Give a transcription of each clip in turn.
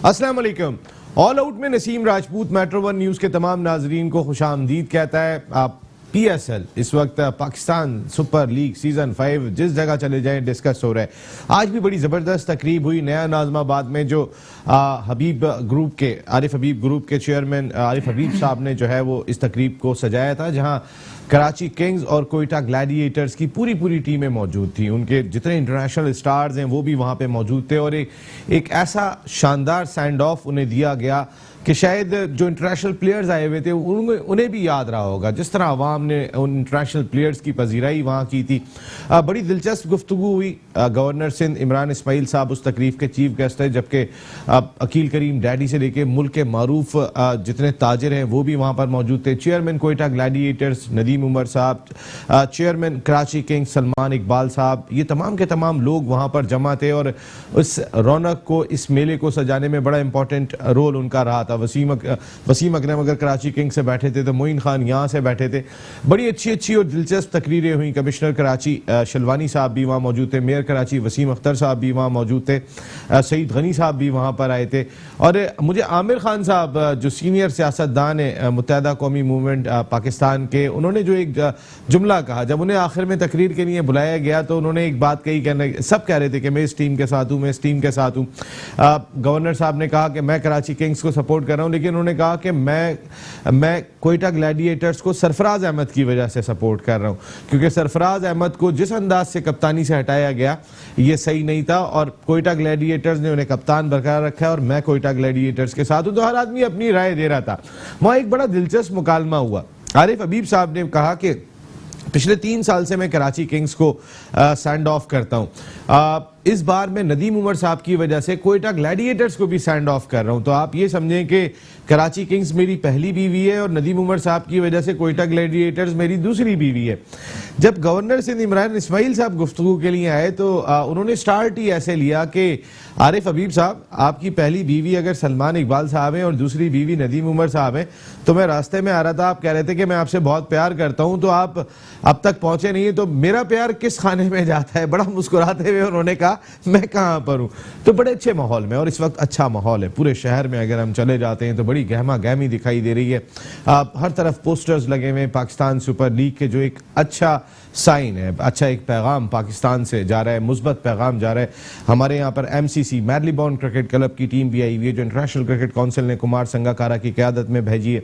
अस्सलाम वालेकुम। All out में Naseem Rajput metro one news के तमाम नाजरीन को खुशामदीद कहता है। आप PSL इस वक्त पाकिस्तान सुपर लीग सीजन 5 जिस जगह चले जाएं डिस्कस हो रहा है। आज भी बड़ी ज़बरदस्त तकरीब हुई नया नाज़माबाद में, जो आरिफ हबीब ग्रुप के चेयरमैन आरिफ हबीब साहब ने जो है वो इस तकरीब को सजाया था, जहां कराची किंग्स और कोयटा ग्लैडिएटर्स की पूरी टीमें मौजूद थी। उनके जितने इंटरनेशनल स्टार्स हैं वो भी वहां पे मौजूद थे और एक ऐसा शानदार सैंड ऑफ उन्हें दिया गया कि शायद जो इंटरनेशनल प्लेयर्स आए हुए थे उन्हें भी याद रहा होगा, जिस तरह अवाम ने उन इंटरनेशनल प्लेयर्स की पजीराई वहाँ की थी। बड़ी दिलचस्प गुफ्तगू हुई। गवर्नर सिंध इमरान इस्माइल साहब उस तकरीफ के चीफ गेस्ट है, जबकि अकील करीम डैडी से लेके मुल्क के मारूफ जितने ताजिर हैं वो भी वहाँ पर मौजूद थे। चेयरमैन कोयटा ग्लैडिएटर्स नदीम उमर साहब, चेयरमैन कराची किंग्स सलमान इकबाल साहब, ये तमाम के तमाम लोग वहाँ पर जमा थे और उस रौनक को, इस मेले को सजाने में बड़ा इंपॉर्टेंट रोल उनका रहा था। वसीम अकरम अगर कराची किंग्स से बैठे थे तो मोइन खान यहाँ से बैठे थे। बड़ी अच्छी और दिलचस्प तकरीरें हुई। कमिश्नर कराची शलवानी साहब भी वहाँ मौजूद थे, मेयर कराची वसीम अख्तर साहब भी वहाँ मौजूद थे, सईद गनी साहब भी वहाँ पर आए थे। और मुझे आमिर खान साहब जो सीनियर सियासतदान है मुत्तहदा कौमी मूवमेंट पाकिस्तान के, उन्होंने जो एक जुमला कहा जब उन्हें आखिर में तकरीर के लिए बुलाया गया, तो उन्होंने एक बात कही, सब कह रहे थे कि मैं इस टीम के साथ हूँ, मैं इस टीम के साथ हूँ। गवर्नर साहब ने कहा कि मैं कराची किंग्स को सपोर्ट कर रहा हूं, लेकिन उन्होंने कहा कि मैं कोयटा ग्लैडिएटर्स को सरफराज अहमद की वजह से सपोर्ट कर रहा हूं, क्योंकि सरफराज अहमद को जिस अंदाज से कप्तानी से हटाया गया ये सही नहीं था और कोयटा ग्लैडिएटर्स ने उन्हें कप्तान बरकरार रखा है और मैं कोयटा ग्लैडिएटर्स के साथ हूं। तो हर आदमी अपनी राय दे रहा था। वहां एक बड़ा दिलचस्प मुकालमा हुआ। आरिफ हबीब साहब ने कहा कि पिछले 3 साल से मैं कराची किंग्स को सैंड ऑफ करता हूं, इस बार मैं नदीम उमर साहब की वजह से कोयटा ग्लैडिएटर्स को भी सैंड ऑफ कर रहा हूं। तो आप ये समझें कि कराची किंग्स मेरी पहली बीवी है और नदीम उमर साहब की वजह से कोयटा ग्लैडिएटर्स मेरी दूसरी बीवी है। जब गवर्नर सिंध इमरान इस्माइल साहब गुफ्तगू के लिए आए तो उन्होंने स्टार्ट ही ऐसे लिया कि आरिफ हबीब साहब, आपकी पहली बीवी अगर सलमान इकबाल साहब हैं और दूसरी बीवी नदीम उमर साहब हैं, तो मैं रास्ते में आ रहा था, आप कह रहे थे कि मैं आपसे बहुत प्यार करता हूं, तो आप अब तक पहुंचे नहीं है, तो मेरा प्यार किस खाने में जाता है? बड़ा मुस्कुराते हुए उन्होंने कहा मैं कहां पर हूं। तो बड़े अच्छे माहौल में, और इस वक्त अच्छा माहौल है पूरे शहर में। अगर हम चले जाते हैं तो बड़ी गहमा गहमी दिखाई दे रही है। हर तरफ पोस्टर्स लगे हुए हैं पाकिस्तान सुपर लीग के, जो एक अच्छा साइन है, अच्छा एक पैगाम पाकिस्तान से जा रहा है, मुस्बत पैगाम जा रहा है। हमारे यहाँ पर MCC मैरीबॉर्न क्रिकेट क्लब की टीम भी आई हुई है, जो इंटरनेशनल क्रिकेट काउंसिल ने कुमार संगाकारा की क़यादत में भेजी है।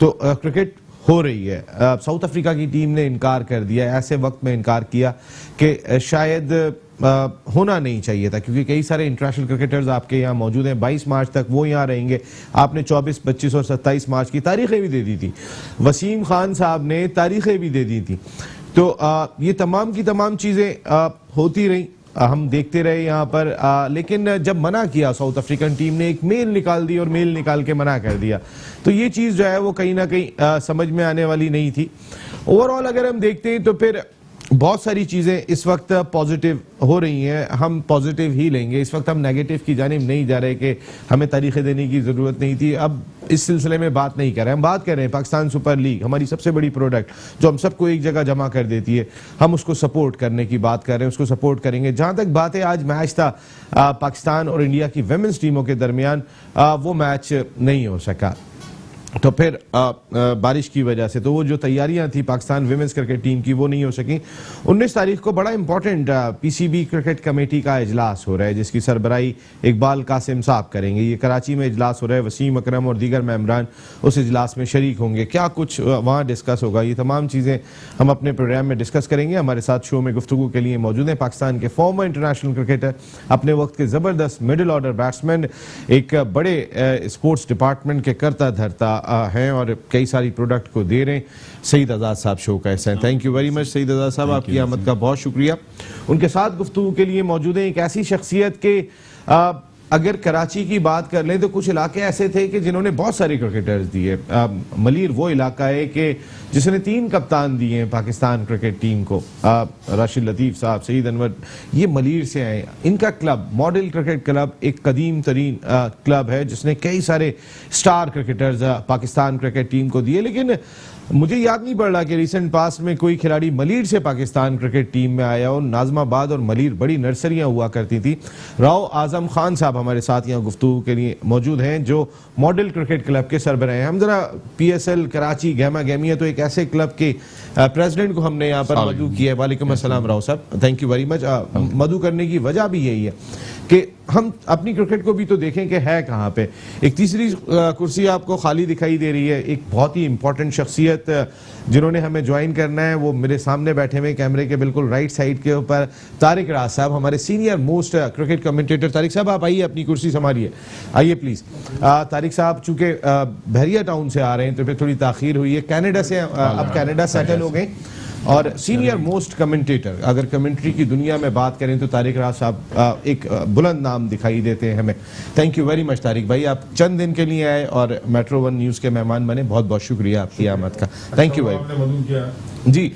तो क्रिकेट हो रही है। साउथ अफ्रीका की टीम ने इनकार कर दिया, ऐसे वक्त में इनकार किया कि शायद होना नहीं चाहिए था, क्योंकि कई सारे इंटरनेशनल क्रिकेटर्स आपके यहाँ मौजूद हैं। 22 मार्च तक वो यहाँ रहेंगे। आपने 24, 25 और 27 मार्च की तारीखें भी दे दी थी। वसीम खान साहब ने तारीखें भी दे दी थी। तो ये तमाम की तमाम चीज़ें होती रही, हम देखते रहे यहाँ पर। लेकिन जब मना किया साउथ अफ्रीकन टीम ने, एक मेल निकाल दी और मेल निकाल के मना कर दिया, तो ये चीज़ जो है वो कहीं ना कहीं समझ में आने वाली नहीं थी। ओवरऑल अगर हम देखते हैं तो फिर बहुत सारी चीज़ें इस वक्त पॉजिटिव हो रही हैं, हम पॉजिटिव ही लेंगे। इस वक्त हम नेगेटिव की जानिब नहीं जा रहे कि हमें तारीखें देने की ज़रूरत नहीं थी। अब इस सिलसिले में बात नहीं कर रहे, हम बात कर रहे हैं पाकिस्तान सुपर लीग, हमारी सबसे बड़ी प्रोडक्ट जो हम सबको एक जगह जमा कर देती है, हम उसको सपोर्ट करने की बात कर रहे हैं, उसको सपोर्ट करेंगे। जहाँ तक बात है, आज मैच था पाकिस्तान और इंडिया की विमेंस टीमों के दरमियान, वो मैच नहीं हो सका। तो फिर बारिश की वजह से तो वो जो तैयारियां थी पाकिस्तान विमेंस क्रिकेट टीम की वो नहीं हो सकी। 19 तारीख को बड़ा इंपॉर्टेंट PCB क्रिकेट कमेटी का इजलास हो रहा है, जिसकी सरबराही इकबाल कासिम साहब करेंगे। ये कराची में इजलास हो रहा है, वसीम अकरम और दीगर मेंबरान उस इजलास में शरीक होंगे। क्या कुछ वहाँ डिस्कस होगा, ये तमाम चीज़ें हम अपने प्रोग्राम में डिस्कस करेंगे। हमारे साथ शो में गुफ्तगू के लिए मौजूद हैं पाकिस्तान के फॉर्मर इंटरनेशनल क्रिकेटर, अपने वक्त के ज़बरदस्त मिडिल ऑर्डर बैट्समैन, एक बड़े स्पोर्ट्स डिपार्टमेंट के करता धरता हैं और कई सारी प्रोडक्ट को दे रहे हैं। सईद आज़ाद साहब शो का हिस्सा हैं। Thank you very much Saeed Azad साहब, आपकी आमद का बहुत शुक्रिया। उनके साथ गुफ्तगू के लिए मौजूद हैं एक ऐसी शख्सियत के, अगर कराची की बात कर लें तो कुछ इलाके ऐसे थे कि जिन्होंने बहुत सारे क्रिकेटर्स दिए। मलीर वो इलाका है कि जिसने 3 कप्तान दिए हैं पाकिस्तान क्रिकेट टीम को, राशिद लतीफ़ साहब, सईद अनवर, ये मलीर से आए। इनका क्लब मॉडल क्रिकेट क्लब एक कदीम तरीन क्लब है, जिसने कई सारे star cricketers Pakistan cricket team को दिए। लेकिन मुझे याद नहीं पड़ रहा कि रिसेंट पास्ट में कोई खिलाड़ी मलीर से पाकिस्तान क्रिकेट टीम में आया हो। नाज़माबाद और मलीर बड़ी नर्सरियां हुआ करती थी। राव आजम खान साहब हमारे साथ यहाँ गुफ्तगू के लिए मौजूद हैं, जो मॉडल क्रिकेट क्लब के सरबराह हैं। हम जरा PSL कराची गहमा गहमी है तो एक ऐसे क्लब के प्रेसिडेंट को हमने यहाँ पर मदू किया है। वालेकुम अस्सलाम राव साहब, थैंक यू वेरी मच। मदू करने की वजह भी यही है कि हम अपनी क्रिकेट को भी तो देखें कि है कहाँ पे। एक तीसरी कुर्सी आपको खाली दिखाई दे रही है। एक बहुत ही इंपॉर्टेंट शख्सियत जिन्होंने हमें ज्वाइन करना है वो मेरे सामने बैठे हुए कैमरे के बिल्कुल राइट साइड के ऊपर तारिक राज साहब, हमारे senior most cricket commentator. Tariq साहब आप आइए, अपनी कुर्सी संभालिए, आइए प्लीज। तारिक साहब चूंकि बहरिया टाउन से आ रहे हैं तो फिर थोड़ी ताखीर हुई है, कनाडा से अब कनाडा सेटल हो गए और सीनियर मोस्ट कमेंटेटर। अगर कमेंट्री की दुनिया में बात करें तो तारिक राज साहब एक बुलंद नाम दिखाई देते हैं हमें। Thank you very much Tariq भाई, आप चंद दिन के लिए आए और Metro 1 न्यूज़ के मेहमान बने। बहुत बहुत शुक्रिया आपकी आमद का, थैंक यू भाई जी।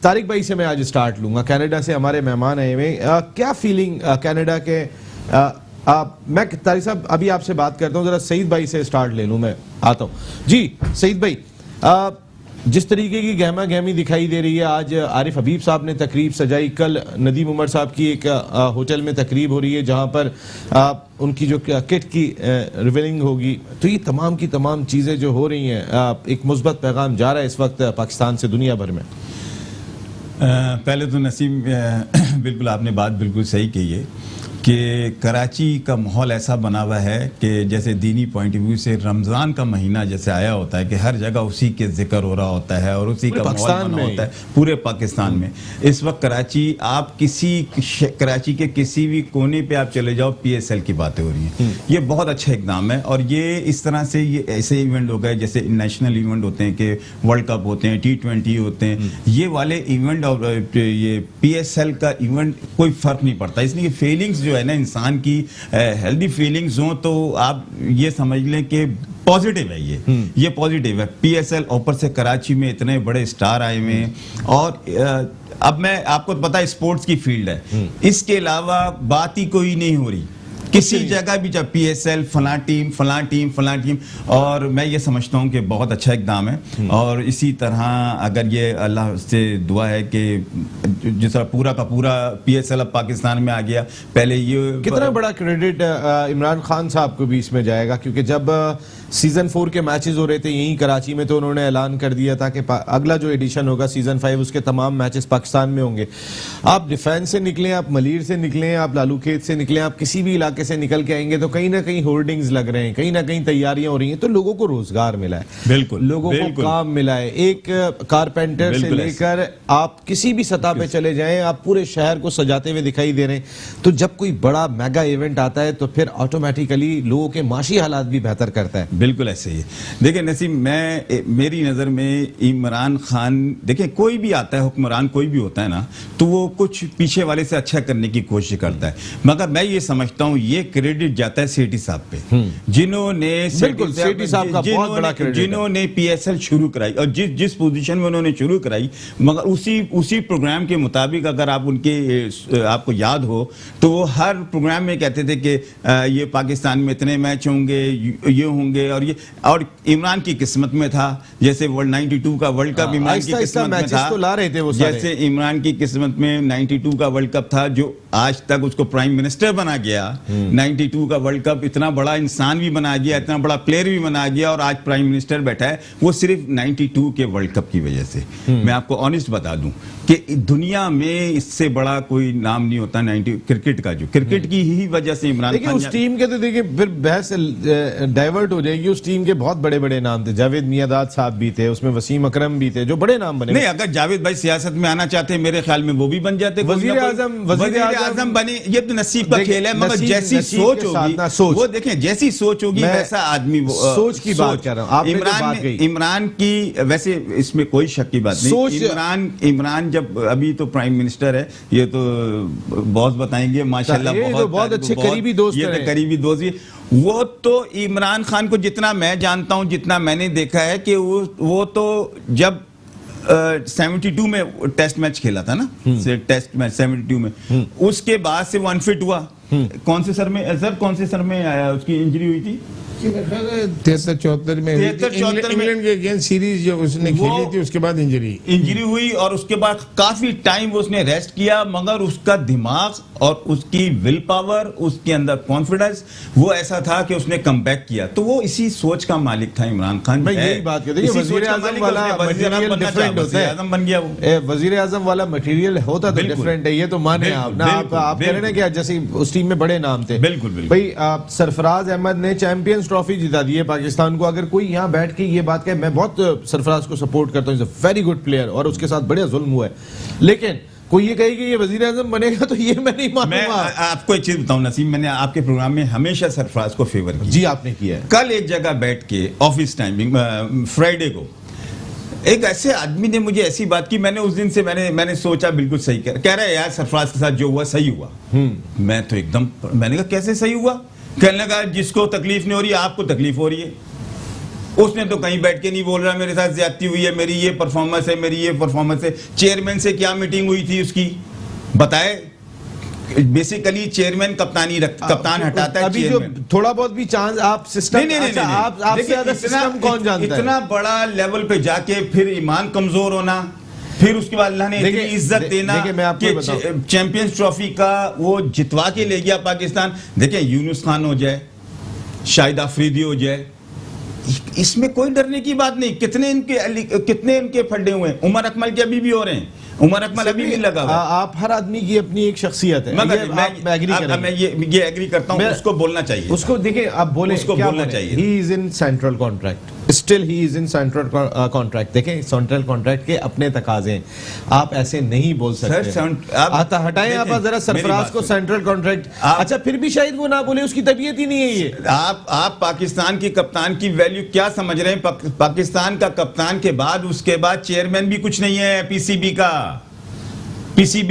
तारिक भाई से मैं आज स्टार्ट लूंगा, कनाडा से हमारे मेहमान आए हुए। क्या फीलिंग कनाडा के मैं तारिक साहब अभी आपसे बात करता हूँ, जरा सईद भाई से स्टार्ट ले लूँ, मैं आता हूँ जी। सईद भाई, जिस तरीके की गहमा गहमी दिखाई दे रही है, आज आरिफ हबीब साहब ने तकरीब सजाई, कल नदीम उमर साहब की एक होटल में तकरीब हो रही है जहां पर उनकी जो किट की रिवीलिंग होगी, तो ये तमाम की तमाम चीज़ें जो हो रही हैं, एक मुस्बत पैगाम जा रहा है इस वक्त पाकिस्तान से दुनिया भर में। पहले तो नसीम बिल्कुल आपने बात बिल्कुल सही कही है कि कराची का माहौल ऐसा बना हुआ है कि जैसे दीनी पॉइंट ऑफ व्यू से रमज़ान का महीना जैसे आया होता है कि हर जगह उसी के जिक्र हो रहा होता है और उसी का माहौल बना होता है पूरे पाकिस्तान में। इस वक्त कराची, आप कराची के किसी भी कोने पे आप चले जाओ, PSL की बातें हो रही हैं। ये बहुत अच्छा इकदाम है और ये इस तरह से ये ऐसे इवेंट हो गए जैसे नेशनल इवेंट होते हैं कि वर्ल्ड कप होते हैं, T20 होते हैं, ये वाले इवेंट और ये PSL का इवेंट कोई फर्क नहीं पड़ता। इसलिए फीलिंग्स जो है ना, इंसान की हेल्दी फीलिंग्स हो तो आप ये समझ लें कि पॉजिटिव है। ये पॉजिटिव है। PSL ऊपर से कराची में इतने बड़े स्टार आए हुए हैं और अब मैं आपको पता है स्पोर्ट्स की फील्ड है, इसके अलावा बात ही कोई नहीं हो रही किसी जगह भी, जब PSL फला टीम, और मैं ये समझता हूँ कि बहुत अच्छा इकदाम है। और इसी तरह अगर ये अल्लाह से दुआ है कि जिस तरह पूरा का पूरा PSL अब पाकिस्तान में आ गया, पहले ये कितना बड़ा क्रेडिट इमरान खान साहब को भी इसमें जाएगा, क्योंकि जब सीजन 4 के मैचेस हो रहे थे यहीं कराची में तो उन्होंने ऐलान कर दिया था कि अगला जो एडिशन होगा सीजन 5 उसके तमाम मैचेस पाकिस्तान में होंगे। आप डिफेंस से निकलें, आप मलीर से निकलें, आप लालू खेत से निकलें, आप किसी भी इलाके से निकल के आएंगे तो कहीं ना कहीं होर्डिंग्स लग रहे हैं, कहीं ना कहीं तैयारियां हो रही हैं, तो लोगों को रोजगार मिला है, बिल्कुल लोगों को काम मिला है। एक कारपेंटर से लेकर आप किसी भी सतह पे चले जाएं, आप पूरे शहर को सजाते हुए दिखाई दे रहे हैं। तो जब कोई बड़ा मेगा इवेंट आता है तो फिर ऑटोमेटिकली लोगों के माशी हालात भी बेहतर करता है। बिल्कुल ऐसे ही है। देखिए नसीम, मेरी नज़र में इमरान खान, देखिए कोई भी आता है हुक्मरान, कोई भी होता है ना, तो वो कुछ पीछे वाले से अच्छा करने की कोशिश करता है, मगर मैं ये समझता हूँ ये क्रेडिट जाता है सेठी साहब पे, जिन्होंने जिन्होंने PSL शुरू कराई और जिस पोजीशन में उन्होंने शुरू कराई, मगर उसी प्रोग्राम के मुताबिक अगर आप आपको याद हो तो वो हर प्रोग्राम में कहते थे कि ये पाकिस्तान में इतने मैच होंगे, ये होंगे, और इमरान की किस्मत में था। जैसे 92 का वर्ल्ड कप इमरान की किस्मत में था, तो ला रहे थे वो जैसे इमरान की किस्मत में 92 का वर्ल्ड कप था, जो आज तक उसको प्राइम मिनिस्टर बना गया। 92 का वर्ल्ड कप इतना बड़ा इंसान भी बना गया, इतना बड़ा प्लेयर भी बना गया और आज प्राइम मिनिस्टर बैठा है, वो सिर्फ 92 के वर्ल्ड कप की वजह से। मैं आपको ऑनेस्ट बता दूं कि दुनिया में इससे बड़ा कोई नाम नहीं होता 90 क्रिकेट का, जो क्रिकेट की ही वजह से इमरान खान। उस टीम के तो देखिए फिर बहस डाइवर्ट हो जाएगी। उस टीम के बहुत बड़े बड़े नाम थे, जावेद मियादाद साहब भी थे, उसमें वसीम अकरम भी थे, जो बड़े नाम बने। नहीं, अगर जावेद भाई सियासत में आना चाहते मेरे ख्याल में वो भी बन जाते, वजीर आजम बने। ये तो नसीब का खेल है, मगर जैसी सोच होगी, वो देखें जैसी सोच होगी वैसा आदमी, सोच की बात कर रहा हूं। इमरान की, वैसे इसमें कोई शक की बात नहीं, इमरान जब अभी तो प्राइम मिनिस्टर है, ये तो बॉस बताएंगे माशाल्लाह, बहुत अच्छे करीबी दोस्त, ये तो करीबी दोस्त ही। वो तो इमरान खान को जितना मैं जानता हूं, जितना मैंने देखा है कि वो तो जब 72 में टेस्ट मैच खेला था ना, टेस्ट मैच 72 में, उसके बाद से वो अनफिट हुआ। कौन से सर में आया, उसकी इंजरी हुई थी 73-74 में इंग्लैंड के अगेंस्ट सीरीज जो उसने खेली थी, उसके बाद इंजरी हुई और उसके बाद काफी टाइम उसने रेस्ट किया, मगर उसका दिमाग और उसकी विल पावर, उसके अंदर कॉन्फिडेंस, वो ऐसा था कि उसने कम बैक किया। तो वो इसी सोच का मालिक था इमरान खान। मैं यही बात कहता हूँ, वजीर आजम वाला मटेरियल डिफरेंट होता है, बन गया वो वजीर आजम वाला मटेरियल होता तो डिफरेंट है, ये तो माने आप ना। आप कह रहे हैं कि जैसे उस टीम में बड़े नाम थे। बिल्कुल भाई सरफराज अहमद ने चैंपियंस ट्रॉफी जिता दी है पाकिस्तान को। अगर कोई यहाँ बैठ के ये बात कहे, मैं बहुत सरफराज को सपोर्ट करता हूँ, वेरी गुड प्लेयर और उसके साथ बड़े जुल्म हुआ है, लेकिन कोई ये कहे कि ये वजीर आजम बनेगा तो ये मैं नहीं मानूंगा। मैं आपको एक चीज बताऊं नसीम, मैंने आपके प्रोग्राम में हमेशा सरफराज को फेवर किया। जी आपने किया है। कल एक जगह बैठ के ऑफिस टाइमिंग फ्राइडे को एक ऐसे आदमी ने मुझे ऐसी बात की, मैंने उस दिन से मैंने सोचा बिल्कुल सही कह रहा है यार, सरफराज के साथ जो हुआ सही हुआ। मैं तो एकदम, मैंने कहा कैसे सही हुआ? कहने लगा जिसको तकलीफ नहीं हो रही आपको तकलीफ हो रही है। उसने तो कहीं बैठ के नहीं बोल रहा मेरे साथ ज्यादती हुई है, मेरी ये परफॉर्मेंस है, मेरी ये परफॉर्मेंस है। चेयरमैन से क्या मीटिंग हुई थी उसकी बताए? बेसिकली चेयरमैन कप्तान हटाता है। अभी जो थोड़ा बहुत भी चांस आप सिस्टम नहीं, आपसे ज्यादा सिस्टम कौन जानता है? इतना बड़ा लेवल पे जाके फिर ईमान कमजोर होना, फिर उसके बाद अल्लाह ने इतनी इज्जत देना कि चैंपियंस ट्रॉफी का वो जितवा के ले गया पाकिस्तान। देखिए यूनुस खान हो जाए, शाहिद आफरीदी हो जाए, इसमें कोई डरने की बात नहीं। कितने इनके फड्डे हुए हैं। उमर अकमल के अभी भी हो रहे हैं, उमर अकमल अभी भी लगा हुआ है। आप हर आदमी की अपनी एक शख्सियत है, मैं ये एग्री करता हूं, उसको बोलना चाहिए, उसको देखिए आप बोले, उसको बोलना चाहिए। He is in central contract, still he is in central contract. देखें सेंट्रल कॉन्ट्रैक्ट के अपने तकाजे हैं, आप ऐसे नहीं बोल सकते। आता हटाएं आप जरा सरफराज को सेंट्रल कॉन्ट्रैक्ट। अच्छा फिर भी शायद वो ना बोले, उसकी तबीयत ही नहीं है ये। आप पाकिस्तान की कप्तान की वैल्यू क्या समझ रहे हैं? पाकिस्तान का कप्तान के बाद उसके बाद चेयरमैन भी कुछ नहीं है पीसीबी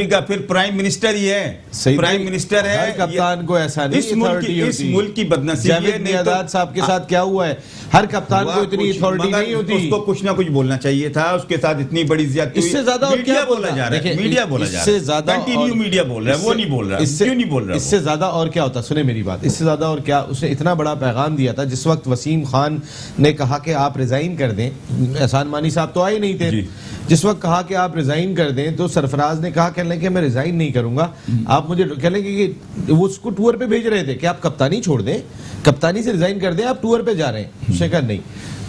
का, फिर प्राइम मिनिस्टर ही है। प्राइम मिनिस्टर है। हर कप्तान को ऐसा नहीं, इस मुल्क की बदनसीबी है। नियाज़त साहब के साथ क्या हुआ है, हर कप्तान को इतनी अथॉरिटी नहीं होती। उसको कुछ ना कुछ बोलना चाहिए था, उसके साथ इतनी बड़ी ज्यादती। इससे ज्यादा और क्या बोला जा रहा है? मीडिया बोला जा रहा है, इससे ज्यादा कंटिन्यू मीडिया बोल रहा है, वो नहीं बोल रहा। क्यों नहीं बोल रहा? इससे ज्यादा और क्या होता? सुने मेरी बात, इससे ज्यादा और क्या? उसने इतना बड़ा पैगाम दिया था जिस वक्त वसीम खान ने कहा कि आप रिजाइन कर दें, एहसान मानी साहब तो आए नहीं थे, जिस वक्त कहा कि आप रिजाइन कर दें तो सरफराज ने कहा, कहने कि मैं रिजाइन नहीं करूंगा, आप मुझे कहने कि वो उसको टूर पे भेज रहे थे कि आप कप्तानी छोड़ दें, कप्तानी से रिजाइन कर दें, आप टूर पे जा रहे हैं। उसने कहा नहीं,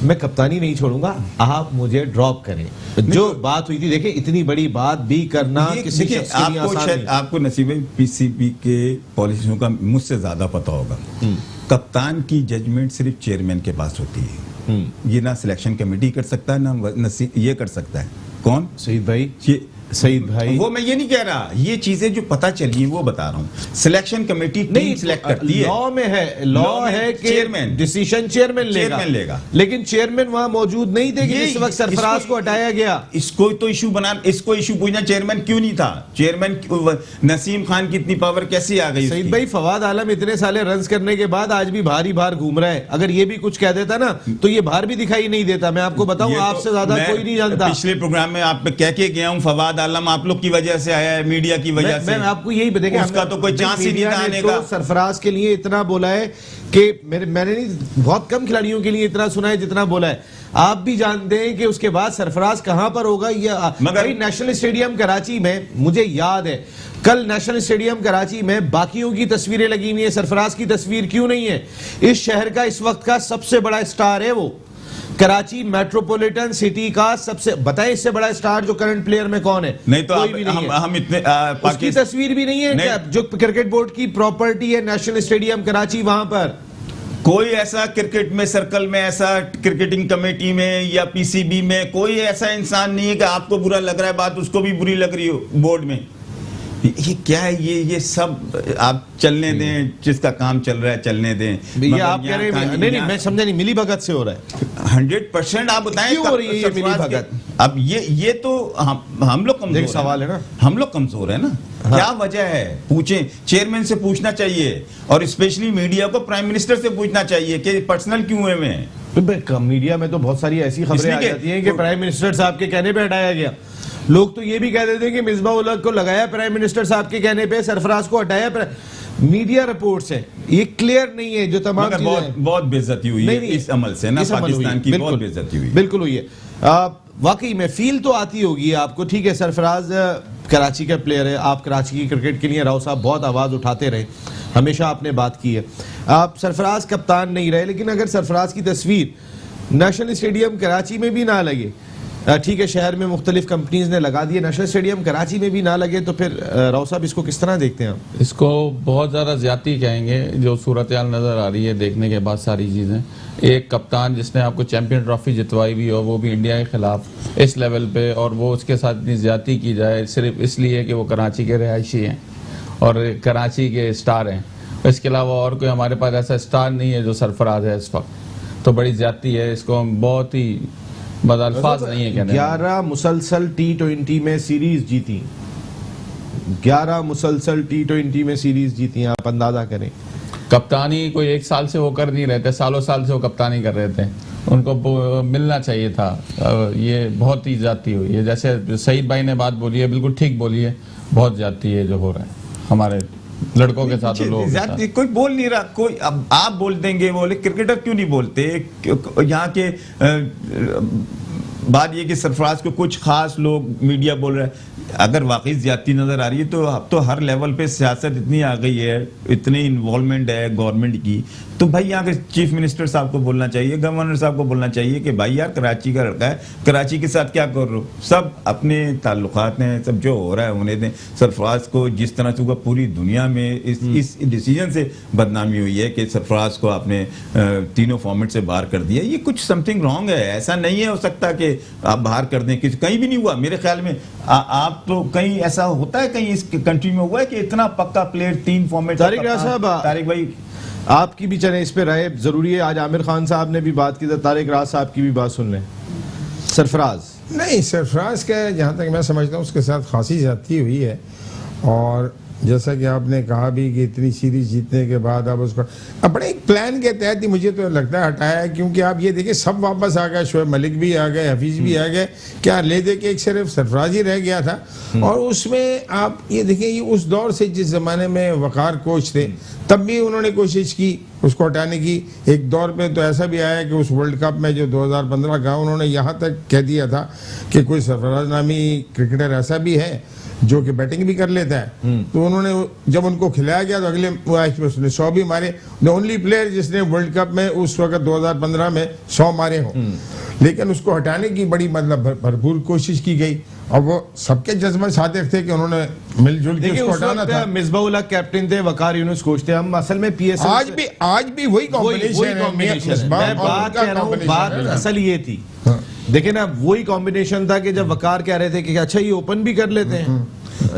मैं कप्तानी नहीं छोड़ूंगा, आप मुझे ड्रॉप करें। जो बात हुई थी, देखिए इतनी बड़ी बात भी करना किसी शख्स के लिए आसान नहीं। आपको नसीब है पीसीबी के पॉलिसियों का मुझसे ज्यादा पता होगा। कप्तान की जजमेंट सिर्फ चेयरमैन के पास होती है, ये ना सिलेक्शन कमेटी कर सकता है ना ये कर सकता है। कौन? सईद भाई। सईद भाई, वो मैं ये नहीं कह रहा, ये चीजें जो पता चली वो बता रहा हूँ। सिलेक्शन कमेटी टीम सिलेक्ट करती है, लॉ में है, लॉ है कि चेयरमैन डिसीजन चेयरमैन लेगा, लेकिन चेयरमैन वहां मौजूद नहीं थे कि इस वक्त सरफराज को हटाया गया। इसको तो इशू पूछना चेयरमैन क्यों नहीं था? चेयरमैन नसीम खान की इतनी पावर कैसे आ गई? सईद भाई, फवाद आलम इतने साले रन करने के बाद आज भी भारी भार घूम रहा है। अगर ये भी कुछ कह देता ना तो ये भार भी दिखाई नहीं देता। मैं आपको बताऊं, आपसे ज्यादा कोई नहीं जानता। पिछले प्रोग्राम में आप कह के गया हूं, फवाद आलम आप लोग की वजह से आया है, मीडिया की वजह से। मैं आपको यही बताऊंगा, उसका तो कोई चांस ही नहीं था आने का। सरफराज के लिए इतना बोला है कि मैंने नहीं, बहुत कम खिलाड़ियों के लिए इतना सुना है जितना बोला है। आप भी जानते हैं कि उसके बाद सरफराज कहां पर होगा। मगर नेशनल स्टेडियम कराची में, मुझे याद है कल नेशनल स्टेडियम कराची में बाकियों की तस्वीरें लगी हुई है, सरफराज की तस्वीर क्यों नहीं है? इस शहर का इस वक्त का सबसे बड़ा स्टार है वो, कराची मेट्रोपॉलिटन सिटी का सबसे, बताएं इससे बड़ा स्टार जो करंट प्लेयर में कौन है? नहीं तो कोई भी नहीं है। हम इतने उसकी तस्वीर भी नहीं है। जो क्रिकेट बोर्ड की प्रॉपर्टी है नेशनल स्टेडियम कराची, वहां पर कोई ऐसा क्रिकेट में सर्कल में, ऐसा क्रिकेटिंग कमेटी में या पीसीबी में कोई ऐसा इंसान नहीं है कि आपको बुरा लग रहा है बात, उसको भी बुरी लग रही हो बोर्ड में। ये क्या है? ये सब आप चलने दें, जिसका काम चल रहा है चलने दें। ये आप कह रहे हैं नहीं, मैं समझा नहीं, मिली भगत से हो रहा है। 100% आप बताएं क्यों हो रही है ये मिली भगत? अब ये तो हम लोग कमजोर सवाल है ना, हम लोग कमजोर है ना। हाँ। क्या वजह है? पूछें, चेयरमैन से पूछना चाहिए और स्पेशली मीडिया को प्राइम मिनिस्टर से पूछना चाहिए कि पर्सनल क्यों हुए हैं। मीडिया में तो बहुत सारी ऐसी खबरें आ जाती हैं कि प्राइम मिनिस्टर साहब के कहने पे हटाया गया। लोग तो ये भी कह देते हैं कि मिसबा उल हक को लगाया प्राइम मिनिस्टर साहब के कहने पे, सरफराज को हटाया। मीडिया रिपोर्ट्स है, ये क्लियर नहीं है जो तमाम बहुत बेइज्जती हुई है इस अमल से ना, पाकिस्तान की बहुत बेइज्जती हुई, बिल्कुल हुई है। वाकई में फील तो आती होगी आपको, ठीक है सरफराज कराची का प्लेयर है, आप कराची की क्रिकेट के लिए राव साहब बहुत आवाज़ उठाते रहे, हमेशा आपने बात की है। आप सरफराज कप्तान नहीं रहे, लेकिन अगर सरफराज की तस्वीर नेशनल स्टेडियम कराची में भी ना लगे, ठीक है शहर में मुख्तलिफ कंपनीज ने लगा दिए, नेशनल स्टेडियम कराची में भी ना लगे, तो फिर राव साहब इसको किस तरह देखते हैं आप? इसको बहुत ज़्यादा ज्यादती कहेंगे, जो सूरत हाल नज़र आ रही है देखने के बाद सारी चीज़ें। एक कप्तान जिसने आपको चैंपियन ट्रॉफी जितवाई भी हो, वो भी इंडिया के खिलाफ इस लेवल पे, और वो उसके साथ इतनी ज्यादती की जाए सिर्फ इसलिए कि वो कराची के रहायशी हैं और कराची के स्टार हैं। इसके अलावा और कोई हमारे पास ऐसा स्टार नहीं है जो सरफराज है इस वक्त, तो बड़ी ज्यादती है। इसको हम बहुत ही अल्फाज नहीं है कहने। 11 मुसलसल T20 में सीरीज जीती, 11 मुसलसल T20 में सीरीज जीती, आप अंदाजा करें। कप्तानी कोई एक साल से वो कर नहीं रहे थे, सालों साल से वो कप्तानी कर रहे थे, उनको मिलना चाहिए था। ये बहुत ही ज्यादती हुई है, जैसे सईद भाई ने बात बोली है, बिल्कुल ठीक बोली है, बहुत ज्यादती है जो हो रहा है हमारे लड़कों के साथ, लोगों के साथ। कोई बोल नहीं रहा, कोई अब आप बोल देंगे, बोले क्रिकेटर क्यों नहीं बोलते? यहाँ के बात ये कि सरफराज को कुछ खास लोग मीडिया बोल रहे हैं। अगर वाकई ज्यादती नजर आ रही है तो अब तो हर लेवल पे सियासत इतनी आ गई है, इतनी इन्वॉल्वमेंट है गवर्नमेंट की, तो भाई यहाँ के चीफ मिनिस्टर साहब को बोलना चाहिए, गवर्नर साहब को बोलना चाहिए कि भाई यार कराची का लड़का है, कराची के साथ क्या कर रहे हो? सब अपने ताल्लुकात हैं, सब जो हो रहा है उन्हें दें। सरफराज को जिस तरह से पूरी दुनिया में इस डिसीजन से बदनामी हुई है कि सरफराज को आपने तीनों फॉर्मेट से बाहर कर दिया, ये कुछ समथिंग रॉन्ग है। ऐसा नहीं है हो सकता कि आप बाहर कर दें, कहीं भी नहीं हुआ मेरे ख्याल में। आप तो कहीं ऐसा होता है, कहीं इस कंट्री में हुआ है कि इतना पक्का प्लेयर 3 फॉर्मेट? तारिक राज साहब, तारिक भाई आपकी भी चले इस पे राय जरूरी है। आज आमिर खान साहब ने भी बात की, तो तारिक राज साहब की भी बात सुन लें। सरफराज नहीं, सरफराज का जहाँ तक मैं समझता हूँ उसके साथ खासी ज्यादती हुई है, और जैसा कि आपने कहा भी कि इतनी सीरीज जीतने के बाद अब उसको अपने एक प्लान के तहत ही मुझे तो लगता है हटाया है, क्योंकि आप ये देखिए सब वापस आ गए, शोएब मलिक भी आ गए, हफीज भी आ गए, क्या ले दे के एक सिर्फ सरफराज ही रह गया था। और उसमें आप ये देखिए, ये उस दौर से जिस जमाने में वकार कोच थे तब भी उन्होंने कोशिश की उसको हटाने की। एक दौर पे तो ऐसा भी आया कि उस वर्ल्ड कप में जो 2015 का, उन्होंने यहाँ तक कह दिया था कि कोई सरफराज नामी क्रिकेटर ऐसा भी है जो कि बैटिंग भी कर लेता है। तो उन्होंने जब उनको खिलाया गया तो अगले मैच में उसने 100 भी मारे। द ओनली प्लेयर जिसने वर्ल्ड कप में उस वक्त 2015 में 100 मारे हों, लेकिन उसको हटाने की बड़ी मतलब भरपूर कोशिश की गई, और वो सबके जज्बा सादिक थे कि उन्होंने मिलजुल के उसको हटाना था। मिसबाउल हक कैप्टन थे, वकार यूनुस कोच थे। हम असल में PSL आज भी वही कॉम्बिनेशन है। बात असल ये थी, देखिए ना, वही कॉम्बिनेशन था कि जब वकार कह रहे थे कि अच्छा ये ओपन भी कर लेते हैं,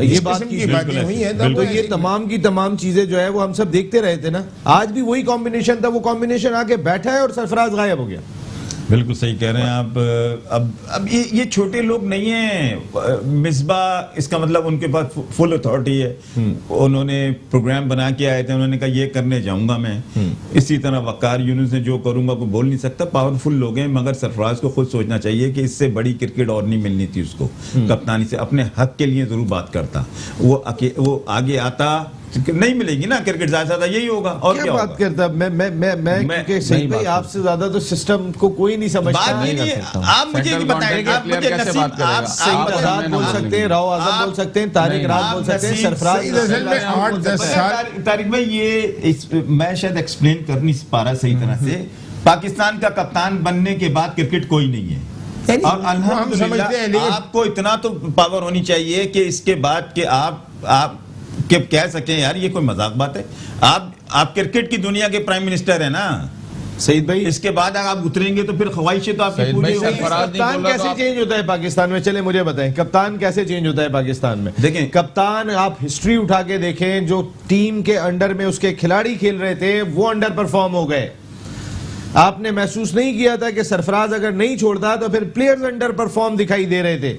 ये बात की बातें हुई है, तो ये तमाम की तमाम चीजें जो है वो हम सब देखते रहे थे ना। आज भी वही कॉम्बिनेशन था, वो कॉम्बिनेशन आके बैठा है और सरफराज गायब हो गया। बिल्कुल सही कह रहे हैं आप। अब ये छोटे लोग नहीं हैं। मिसबा, इसका मतलब उनके पास फुल अथॉरिटी है, उन्होंने प्रोग्राम बना के आए थे, उन्होंने कहा ये करने जाऊंगा मैं। इसी तरह वकार यूनुस ने जो करूंगा कोई बोल नहीं सकता, पावरफुल लोग हैं। मगर सरफराज को खुद सोचना चाहिए कि इससे बड़ी क्रिकेट और नहीं मिलनी थी उसको कप्तानी से। अपने हक के लिए जरूर बात करता, वो आगे आता, नहीं मिलेगी ना क्रिकेट, ज्यादा यही होगा। और क्या बात करता मैं क्योंकि सही भाई आपसे ज्यादा तो सिस्टम को कोई नहीं समझता। आप मुझे नहीं बताएं, आप मुझे नसीब, आप सईद आजाद बोल सकते हैं, राव आजम बोल सकते हैं, तारिक राज बोल सकते हैं, सरफराज। तारिक भाई ये मैं शायद एक्सप्लेन कर नहीं पा रहा सही तरह से। पाकिस्तान का कप्तान बनने के बाद क्रिकेट कोई नहीं है, और अल्हम्दुलिल्लाह आपको इतना तो पावर होनी चाहिए कि इसके बाद के आप कह सकें यार ये कोई मजाक बात है। आप क्रिकेट की दुनिया के प्राइम मिनिस्टर है ना सईद भाई। इसके बाद आप उतरेंगे तो फिर ख्वाहिशें तो आपकी पूरी होगी। कप्तान कैसे चेंज होता है पाकिस्तान में? चले मुझे बताएं, कप्तान कैसे चेंज होता है पाकिस्तान में? देखें, कप्तान आप हिस्ट्री उठा के देखें, जो टीम के अंडर में उसके खिलाड़ी खेल रहे थे वो अंडर परफॉर्म हो गए। आपने महसूस नहीं किया था कि सरफराज अगर नहीं छोड़ता तो फिर प्लेयर्स अंडर परफॉर्म दिखाई दे रहे थे?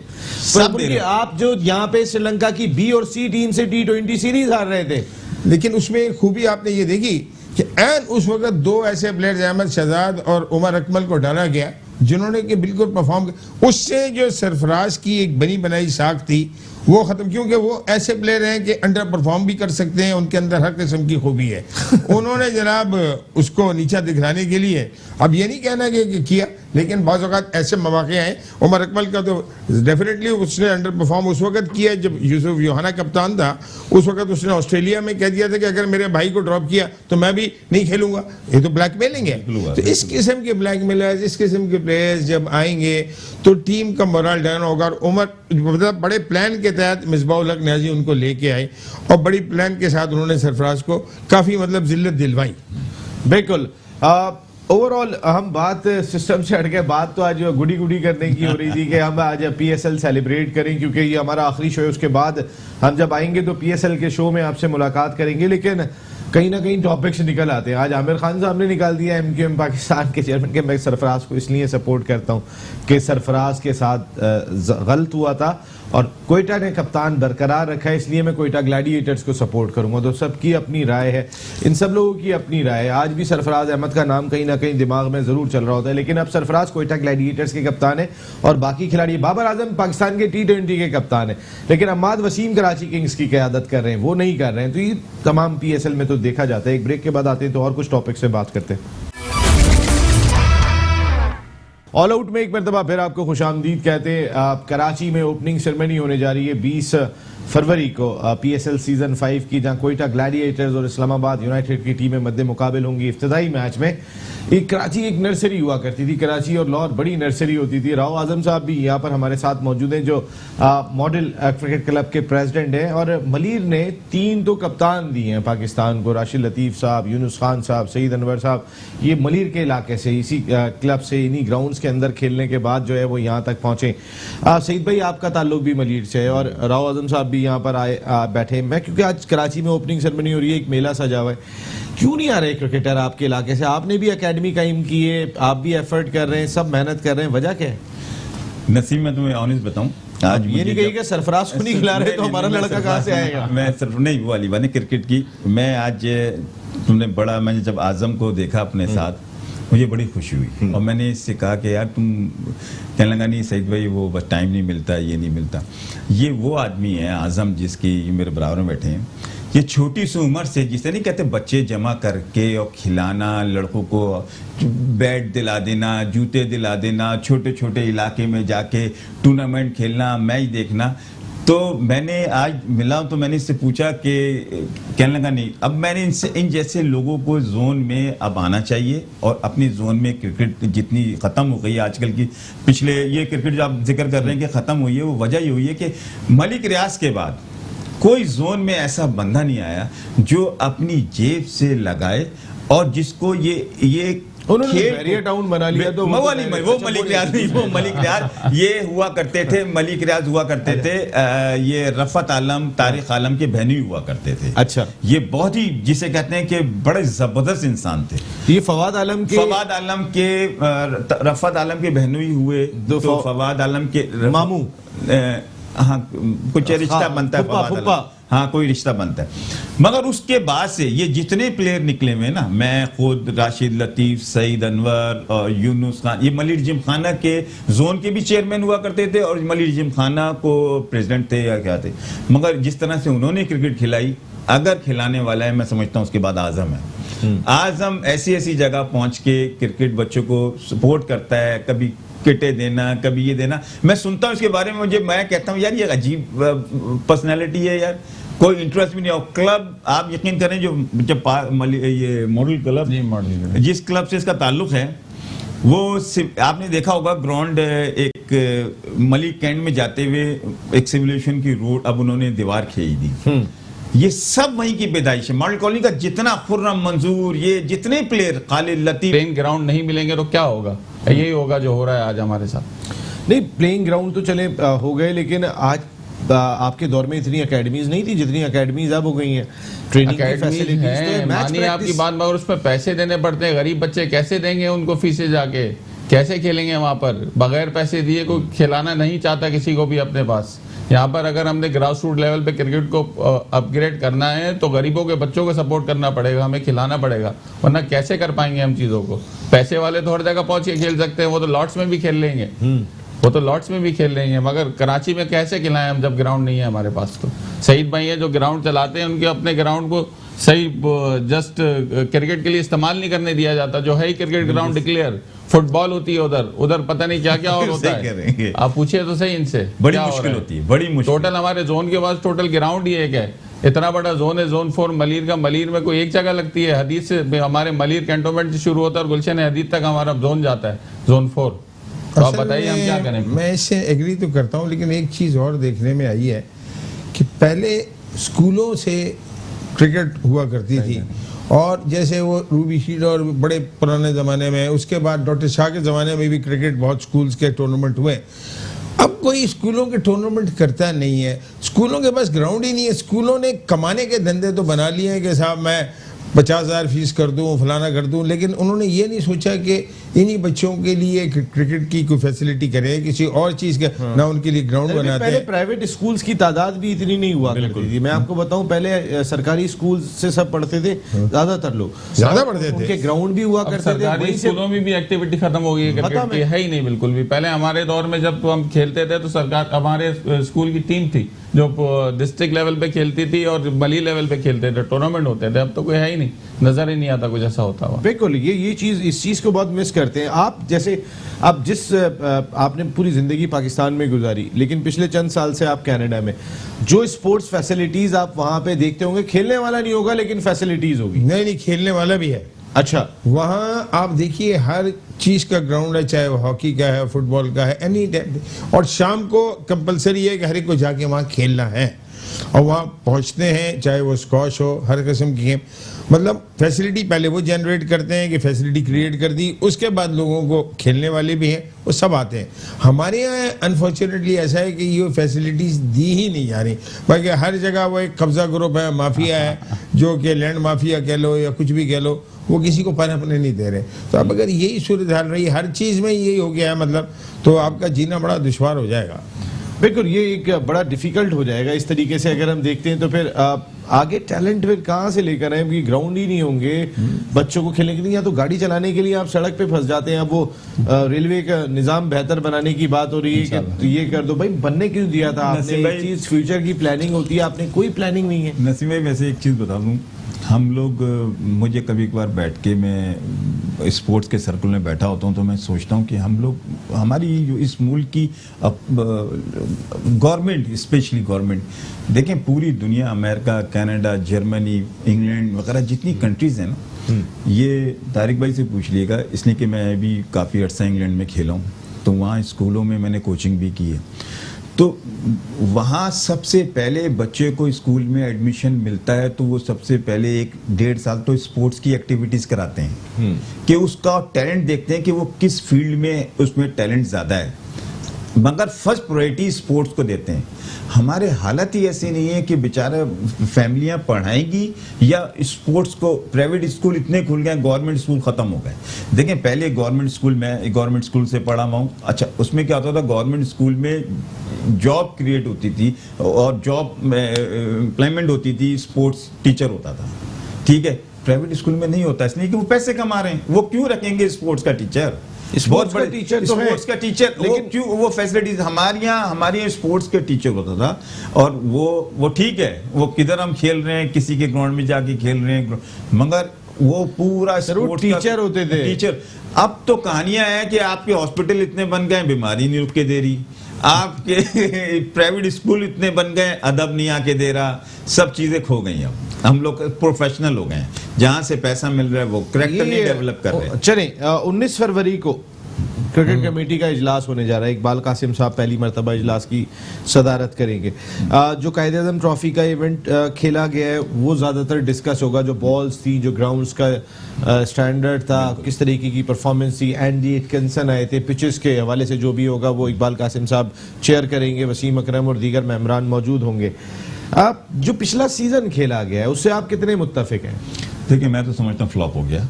आप जो यहाँ पे श्रीलंका की B और C टीम से T20 सीरीज हार रहे थे, लेकिन उसमें एक खूबी आपने ये देखी कि एन उस वक्त 2 ऐसे प्लेयर्स, अहमद शहजाद और उमर अकमल को डाला गया जिन्होंने कि बिल्कुल परफॉर्म किया। उससे जो सरफराज की एक बनी बनाई साख थी वो खत्म, क्योंकि वो ऐसे प्लेयर हैं कि अंडर परफॉर्म भी कर सकते हैं, उनके अंदर हर किस्म की खूबी है। उन्होंने जनाब उसको नीचा दिखलाने के लिए, अब ये नहीं कहना कि किया, लेकिन बाज़ औक़ात ऐसे मौके आए। उमर अकमल का तो डेफिनेटली उसने अंडर परफॉर्म उस वक्त किया जब यूसुफ योहाना कप्तान था। उस वक्त उसने ऑस्ट्रेलिया में कह दिया था कि अगर मेरे भाई को ड्रॉप किया तो मैं भी नहीं खेलूंगा। ये तो ब्लैकमेलिंग है। तो इस किस्म के ब्लैकमेलर्स, इस किस्म के प्लेयर्स जब आएंगे तो टीम का मोरल डाउन होगा। और उमर मतलब बड़े प्लान के तहत मिसबाहुल हक नियाज़ी उनको लेके आए और बड़ी प्लान के साथ उन्होंने सरफराज को काफ़ी मतलब जिल्लत दिलवाई। बिल्कुल। ओवरऑल हम बात सिस्टम से हट के बात तो आज गुडी गुडी करने की हो रही थी कि हम आज पीएसएल सेलिब्रेट करें, क्योंकि ये हमारा आखिरी शो है। उसके बाद हम जब आएंगे तो पीएसएल के शो में आपसे मुलाकात करेंगे, लेकिन कहीं ना कहीं टॉपिक्स निकल आते हैं। आज आमिर खान साहब ने निकाल दिया एमक्यूएम पाकिस्तान के चेयरमैन के, मैं सरफराज को इसलिए सपोर्ट करता हूँ कि सरफराज के साथ गलत हुआ था और कोयटा ने कप्तान बरकरार रखा है, इसलिए मैं कोयटा ग्लैडिएटर्स को सपोर्ट करूंगा। तो सबकी अपनी राय है, इन सब लोगों की अपनी राय है। आज भी सरफराज अहमद का नाम कहीं ना कहीं दिमाग में जरूर चल रहा होता है, लेकिन अब सरफराज कोयटा ग्लैडिएटर्स के कप्तान है और बाकी खिलाड़ी, बाबर आजम पाकिस्तान के T20 के कप्तान है, लेकिन अम्माद वसीम कराची किंग्स की क़यादत कर रहे हैं, वो नहीं कर रहे हैं। तो ये तमाम PSL में तो देखा जाता है। एक ब्रेक के बाद आते हैं तो और कुछ टॉपिक से बात करते हैं। ऑल आउट में एक मरतबा फिर आपको खुशामदीद कहते हैं। कराची में ओपनिंग सेरेमनी होने जा रही है 20 फरवरी को PSL सीजन 5 की, जहां कोयटा ग्लैडिएटर्स और इस्लामाबाद यूनाइटेड की टीमें मद्दे मुकाबिल होंगी। इफ्तिताई मैच में कराची एक नर्सरी हुआ करती थी, कराची और लाहौर बड़ी नर्सरी होती थी। राव आजम साहब भी यहाँ पर हमारे साथ मौजूद हैं, जो मॉडल क्रिकेट क्लब के प्रेसिडेंट हैं। और मलीर ने 3 तो कप्तान दिए हैं पाकिस्तान को, राशिद लतीफ़ साहब, यूनुस खान साहब, सईद अनवर साहब। ये मलीर के इलाके से, इसी क्लब से, इन्हीं ग्राउंड्स के अंदर खेलने के बाद जो है वो यहाँ तक पहुंचे। सईद भाई, आपका ताल्लुक भी मलीर से है और राव आजम साहब भी यहाँ पर आए बैठे। मैं क्योंकि आज कराची में ओपनिंग सेरेमनी हो रही है, एक मेला सजा हुआ है, क्यों नहीं आ रहे क्रिकेटर आपके इलाके से? आपने भी एकेडमी कायम की है, आप भी एफर्ट कर रहे हैं, सब मेहनत कर रहे हैं, वजह क्या है? नसीम, मैं तुम्हें ऑनेस्ट बताऊं, आज ये नहीं कही कि सरफराज को नहीं खिला रहे तो हमारा लड़का कहाँ से आएगा? मैं सिर्फ नहीं, वो वाली बात क्रिकेट की। मैं आज तुमने बड़ा, मैंने जब आजम को देखा अपने साथ, मुझे बड़ी खुशी हुई और मैंने इससे कहा कि यार तुम, कहने लगा नहीं सईद भाई वो बस टाइम नहीं मिलता, ये नहीं मिलता। ये वो आदमी है आजम जिसकी मेरे बराबर में बैठे हैं। ये छोटी सी उम्र से, जिसे नहीं कहते बच्चे जमा करके और खिलाना, लड़कों को बैट दिला देना, जूते दिला देना, छोटे छोटे इलाके में जाके टूर्नामेंट खेलना, मैच देखना। तो मैंने आज मिला तो मैंने इससे पूछा कि कहने लगा नहीं, अब मैंने इनसे, इन जैसे लोगों को जोन में अब आना चाहिए और अपनी जोन में क्रिकेट जितनी ख़त्म हो गई आजकल की, पिछले ये क्रिकेट जो आप जिक्र कर रहे हैं कि ख़त्म हुई है, वो वजह ये हुई है कि मलिक रियाज के बाद कोई जोन में ऐसा बंदा नहीं आया जो अपनी जेब से लगाए और जिसको ये उन्होंने बैरियर टाउन बना लिया। तो वो मलिक रियाज नहीं, वो मलिक रियाज ये हुआ करते थे, मलिक रियाज हुआ करते थे, ये रफत आलम, तारिक आलम के बहनी हुआ करते थे। अच्छा, ये बहुत ही जिसे कहते हैं कि बड़े जबरदस्त इंसान थे। ये फवाद आलम के रफत आलम के बहनोई हुए, तो फवाद आलम के मामू, हाँ कुछ रिश्ता बनता है, हाँ कोई रिश्ता बनता है। मगर उसके बाद से ये जितने प्लेयर निकले हुए ना, मैं खुद, राशिद लतीफ़, सईद अनवर और यूनुस खान, ये मलिर जिमखाना के जोन के भी चेयरमैन हुआ करते थे और मलिर जिमखाना को प्रेसिडेंट थे या क्या थे। मगर जिस तरह से उन्होंने क्रिकेट खिलाई, अगर खिलाने वाला है, मैं समझता हूँ उसके बाद आजम है। आजम ऐसी ऐसी जगह पहुंच के क्रिकेट बच्चों को सपोर्ट करता है, कभी किटे देना, कभी ये देना। मैं सुनता हूँ इसके बारे में, मैं कहता हूँ यार ये अजीब पर्सनैलिटी है यार, कोई इंटरेस्ट भी नहीं। और क्लब, आप यकीन करें, जो जब ये मॉडल क्लब, जिस क्लब से इसका ताल्लुक है, वो आपने देखा होगा ग्राउंड, एक मलिक कैंट में जाते हुए एक सिविलाइजेशन की रोड, अब उन्होंने दीवार खींच दी। ये सब वहीं की पैदाइश है। मॉडल कॉलोनी का जितना खुर्रम मंजूर, ये जितने player, Khalid Latif, playing ground नहीं मिलेंगे तो क्या होगा? यही होगा जो हो रहा है आज हमारे साथ। नहीं, प्लेइंग ग्राउंड तो चले हो गए, लेकिन आज आपके दौर में इतनी एकेडमीज नहीं थी जितनी एकेडमीज अब हो गई हैं। ट्रेनिंग की फैसिलिटीज तो, मानिए आपकी बात, मगर उसमें पैसे देने पड़ते हैं। गरीब बच्चे कैसे देंगे उनको फीसें, जाके कैसे खेलेंगे वहां पर? बगैर पैसे दिए कोई खिलाना नहीं चाहता किसी को भी अपने पास। यहाँ पर अगर हमने ग्रास रूट लेवल पे क्रिकेट को अपग्रेड करना है तो गरीबों के बच्चों को सपोर्ट करना पड़ेगा, हमें खिलाना पड़ेगा, वरना कैसे कर पाएंगे हम चीज़ों को? पैसे वाले तो हर जगह पहुंच के खेल सकते हैं, वो तो लॉट्स में भी खेल लेंगे। वो तो लॉर्ड्स में भी खेल रही हैं, मगर कराची में कैसे खिलाएं हम जब ग्राउंड नहीं है हमारे पास। तो सईद भाई है जो ग्राउंड चलाते हैं, उनके अपने ग्राउंड को सही जस्ट क्रिकेट के लिए इस्तेमाल नहीं करने दिया जाता, जो है ही क्रिकेट ग्राउंड डिक्लेयर। फुटबॉल होती है उधर, उधर पता नहीं क्या क्या और होता सही कह रहे है। हैं। आप पूछिए तो सही इनसे, बड़ी क्या हो मुश्किल रहा है? होती है, बड़ी मुश्किल। टोटल हमारे जोन के पास टोटल ग्राउंड ही एक है, इतना बड़ा जोन है जोन 4 मलीर का। मलीर में कोई एक जगह लगती है, हदीद से हमारे मलीर कैंटोनमेंट से शुरू होता है और गुलशन हदीद तक हमारा जोन जाता है, जोन 4। तो आप असल बताइए हम क्या में करें। मैं इससे एग्री तो करता हूँ, लेकिन एक चीज़ और देखने में आई है कि पहले स्कूलों से क्रिकेट हुआ करती थी, और जैसे वो रूबी शील्ड और बड़े पुराने ज़माने में, उसके बाद डॉक्टर शाह के ज़माने में भी क्रिकेट बहुत स्कूल्स के टूर्नामेंट हुए। अब कोई स्कूलों के टूर्नामेंट करता नहीं है, स्कूलों के पास ग्राउंड ही नहीं है। स्कूलों ने कमाने के धंधे तो बना लिए हैं कि साहब मैं 50,000 फीस कर दूं, फलाना कर दूं, लेकिन उन्होंने ये नहीं सोचा कि इन्हीं बच्चों के लिए क्रिकेट की कोई फैसिलिटी करें, किसी और चीज़ का ना उनके लिए ग्राउंड बनाते पहले हैं। प्राइवेट स्कूल्स की तादाद भी इतनी नहीं हुआ करती थी। मैं आपको बताऊं, पहले सरकारी स्कूल से सब पढ़ते थे, ज्यादातर लोग ज़्यादा पढ़ते थे। उनके ग्राउंड भी हुआ अब करते थे। सरकारी वहीं से स्कूलों में भी एक्टिविटी खत्म हो गई है, क्रिकेट की है ही नहीं बिल्कुल भी। पहले हमारे दौर में जब हम खेलते थे तो सरकार, हमारे स्कूल की टीम थी जो डिस्ट्रिक्ट लेवल पे खेलती थी और मली लेवल पे खेलते थे, टूर्नामेंट होते थे। अब तो कोई है ही नहीं, नजर ही नहीं आता कुछ ऐसा होता हुआ। बिल्कुल, ये चीज, इस चीज को बहुत मिस करते हैं। आप जैसे आप आपने पूरी जिंदगी पाकिस्तान में गुजारी, लेकिन पिछले चंद साल से आप कनाडा में, जो स्पोर्ट्स फैसिलिटीज आप वहां पे देखते होंगे, खेलने वाला नहीं होगा लेकिन फैसिलिटीज होगी। नहीं, खेलने वाला भी है। अच्छा, वहाँ आप देखिए हर चीज़ का ग्राउंड है, चाहे वो हॉकी का है, फुटबॉल का है, एनी टाइप। और शाम को कंपलसरी है कि हर एक को जाके वहाँ खेलना है, और वहाँ पहुँचते हैं, चाहे वो स्क्वॉश हो, हर किस्म की गेम। मतलब फैसिलिटी पहले वो जनरेट करते हैं कि फैसिलिटी क्रिएट कर दी, उसके बाद लोगों को खेलने वाले भी हैं, वो सब आते हैं। हमारे यहाँ अनफॉर्चुनेटली ऐसा है कि ये फैसिलिटीज़ दी ही नहीं जा रही, बाकी हर जगह वो एक कब्जा ग्रुप है, माफिया है, जो कि लैंड माफिया कह लो या कुछ भी कह लो, वो किसी को पनपने नहीं दे रहे। तो अब अगर यही सूरत हाल रही, हर चीज़ में यही हो गया है, मतलब तो आपका जीना बड़ा दुश्वार हो जाएगा। बिल्कुल, ये एक बड़ा डिफिकल्ट हो जाएगा इस तरीके से अगर हम देखते हैं। तो फिर आगे टैलेंट फिर कहाँ से लेकर आए, क्योंकि ग्राउंड ही नहीं होंगे बच्चों को खेलने के लिए, या तो गाड़ी चलाने के लिए आप सड़क पे फंस जाते हैं। अब वो रेलवे का निजाम बेहतर बनाने की बात हो रही है कि ये कर दो। भाई बनने क्यों दिया था आपने? एक चीज फ्यूचर की प्लानिंग होती है, आपने कोई प्लानिंग नहीं है। नसीम भाई, वैसे एक चीज़ बता दूं, हम लोग, मुझे कभी कभार बैठ के, मैं स्पोर्ट्स के सर्कल में बैठा होता हूँ तो मैं सोचता हूँ कि हम लोग, हमारी जो इस मुल्क की गवर्नमेंट, स्पेशली गवर्नमेंट, देखें पूरी दुनिया, अमेरिका, कनाडा, जर्मनी, इंग्लैंड वगैरह जितनी कंट्रीज़ हैं ना, ये तारिक भाई से पूछ लिएगा, इसलिए कि मैं भी काफ़ी अर्सा इंग्लैंड में खेला हूँ, तो वहाँ स्कूलों में मैंने कोचिंग भी की है। तो वहाँ सबसे पहले बच्चे को स्कूल में एडमिशन मिलता है तो वो सबसे पहले 1-1.5 साल तो स्पोर्ट्स की एक्टिविटीज़ कराते हैं कि उसका टैलेंट देखते हैं कि वो किस फील्ड में उसमें टैलेंट ज़्यादा है, मगर फर्स्ट प्रायोरिटी स्पोर्ट्स को देते हैं। हमारे हालत ही ऐसी नहीं है कि बेचारा फैमिलियां पढ़ाएंगी या स्पोर्ट्स को, प्राइवेट स्कूल इतने खुल गए, गवर्नमेंट स्कूल ख़त्म हो गए। देखें पहले गवर्नमेंट स्कूल, मैं गवर्नमेंट स्कूल से पढ़ा हुआ हूँ। अच्छा, उसमें क्या होता था, गवर्नमेंट स्कूल में जॉब क्रिएट होती थी और जॉब एम्प्लॉयमेंट होती थी, स्पोर्ट्स टीचर होता था, ठीक है। प्राइवेट स्कूल में नहीं होता, इसलिए कि वो पैसे कमा रहे हैं, वो क्यों रखेंगे स्पोर्ट्स का टीचर? स्पोर्ट्स का टीचर तो है, स्पोर्ट्स का टीचर, लेकिन क्यों वो फैसिलिटीज? हमारे यहाँ स्पोर्ट्स के टीचर होता था, और वो ठीक है, वो किधर हम खेल रहे हैं, किसी के ग्राउंड में जाके खेल रहे हैं, मगर वो पूरा स्पोर्ट्स टीचर होते थे, टीचर। अब तो कहानियां हैं कि आपके हॉस्पिटल इतने बन गए, बीमारी नहीं रुक के दे रही, आपके प्राइवेट स्कूल इतने बन गए, अदब नहीं आके दे रहा, सब चीजें खो गई। अब हम लोग प्रोफेशनल हो गए हैं, जहां से पैसा मिल रहा है वो करेक्टर नहीं डेवलप कर रहे हैं। चलें, 19 फरवरी को क्रिकेट कमेटी का इजलास होने जा रहा है। इकबाल कासिम साहब पहली मरतबा इजलास की सदारत करेंगे। जो कायदे आज़म ट्रॉफी का इवेंट खेला गया है वो ज़्यादातर डिस्कस होगा, जो बॉल्स थी, जो ग्राउंड्स का स्टैंडर्ड था, किस तरीके की परफॉर्मेंस थी, एंडी एटकिंसन आए थे, पिचेस के हवाले से जो भी होगा वो इकबाल कासिम साहब चेयर करेंगे, वसीम अकरम और दीगर मेहमान मौजूद होंगे। आप जो पिछला सीजन खेला गया है उससे आप कितने मुत्तफिक हैं? देखिए, मैं तो समझता हूँ फ्लॉप हो गया।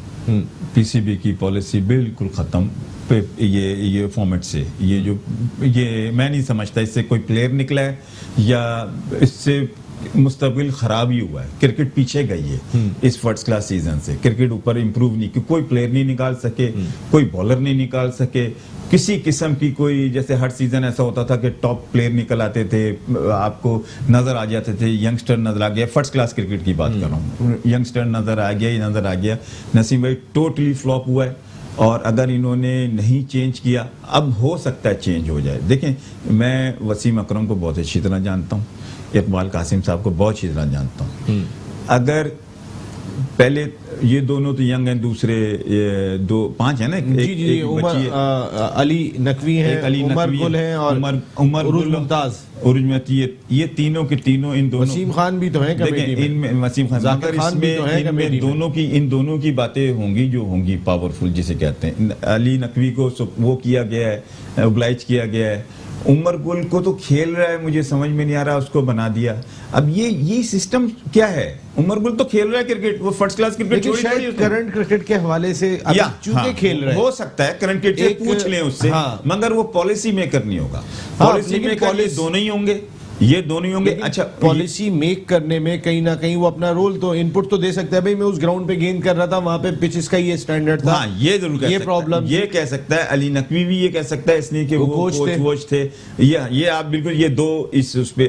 पीसीबी की पॉलिसी बिल्कुल ख़त्म पे, ये फॉर्मेट से, ये मैं नहीं समझता इससे कोई प्लेयर निकला है या इससे मुस्तबिल खराब ही हुआ है, क्रिकेट पीछे गई है इस फर्स्ट क्लास सीजन से। क्रिकेट ऊपर इंप्रूव नहीं, कोई प्लेयर नहीं निकाल सके, कोई बॉलर नहीं निकाल सके, किसी किस्म की कोई, जैसे हर सीजन ऐसा होता था कि टॉप प्लेयर निकल आते थे, आपको नजर आ जाते थे, यंगस्टर नजर आ गया। फर्स्ट क्लास क्रिकेट की बात कर रहा हूँ, यंगस्टर नजर आ गया, ये नजर आ गया। नसीम भाई टोटली फ्लॉप हुआ है, और अगर इन्होंने नहीं चेंज किया, अब हो सकता है चेंज हो जाए। देखें, मैं वसीम अकरम को बहुत अच्छी तरह जानता हूँ, इकबाल कासिम साहब को बहुत अच्छी तरह जानता हूँ। अगर पहले ये दोनों तो यंग हैं, दूसरे ये दो 5 है ना, एक उमर अली नकवी हैं, उमर गुल हैं और उमर उरुज मुमताज, उरुज में ये तीनों के तीनों, इन दोनों, वसीम खान भी तो हैं कमेटी में, इनमें वसीम खान, जाकिर खान भी तो हैं कमेटी में। इन दोनों की बातें होंगी जो होंगी पावरफुल, जिसे कहते हैं। अली नकवी को वो किया गया है, ओब्लाइज किया गया है। उमर गुल को तो खेल रहा है, मुझे समझ में नहीं आ रहा, उसको बना दिया। अब ये सिस्टम क्या है? उमर गुल तो खेल रहा है क्रिकेट, वो फर्स्ट क्लास क्रिकेट छोड़ी छोड़ी करंट क्रिकेट के हवाले से चूंकि खेल रहे हैं, हो सकता है करंट क्रिकेट से पूछ लें उससे, मगर वो पॉलिसी मेकर नहीं होगा। पॉलिसी मेकर ये दोनों ही होंगे, ये दोनों ही होंगे। अच्छा, पॉलिसी मेक करने में कहीं ना कहीं वो अपना रोल तो इनपुट तो दे सकता है। भाई मैं उस ग्राउंड पे गेंद कर रहा था, वहां पे पिच का ये स्टैंडर्ड था, हाँ, ये जरूर कह ये सकता प्रॉब्लम, ये कह सकता है। अली नकवी भी ये कह सकता है, इसलिए कि वो कोच थे। ये आप बिल्कुल, ये दो इस उस पे,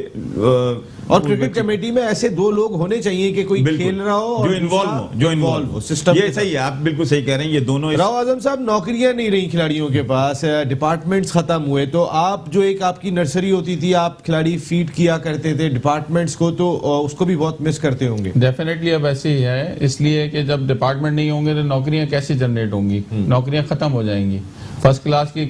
और क्रिकेट कमेटी में ऐसे 2 लोग होने चाहिए कि कोई खेल रहा हो, जो इन्वॉल्व हो सिस्टम। ये सही है, आप बिल्कुल सही कह रहे हैं, ये दोनों। राव आजम साहब, नौकरियां नहीं रही खिलाड़ियों के पास, डिपार्टमेंट्स खत्म हुए, तो आप जो एक आपकी नर्सरी होती थी, आप खिलाड़ी फीड किया करते थे डिपार्टमेंट्स को, तो उसको भी बहुत मिस करते होंगे। डेफिनेटली अब ऐसे ही है, इसलिए कि जब डिपार्टमेंट नहीं होंगे तो नौकरियां कैसे जनरेट होंगी, नौकरियां खत्म हो जाएंगी। फर्स्ट क्लास की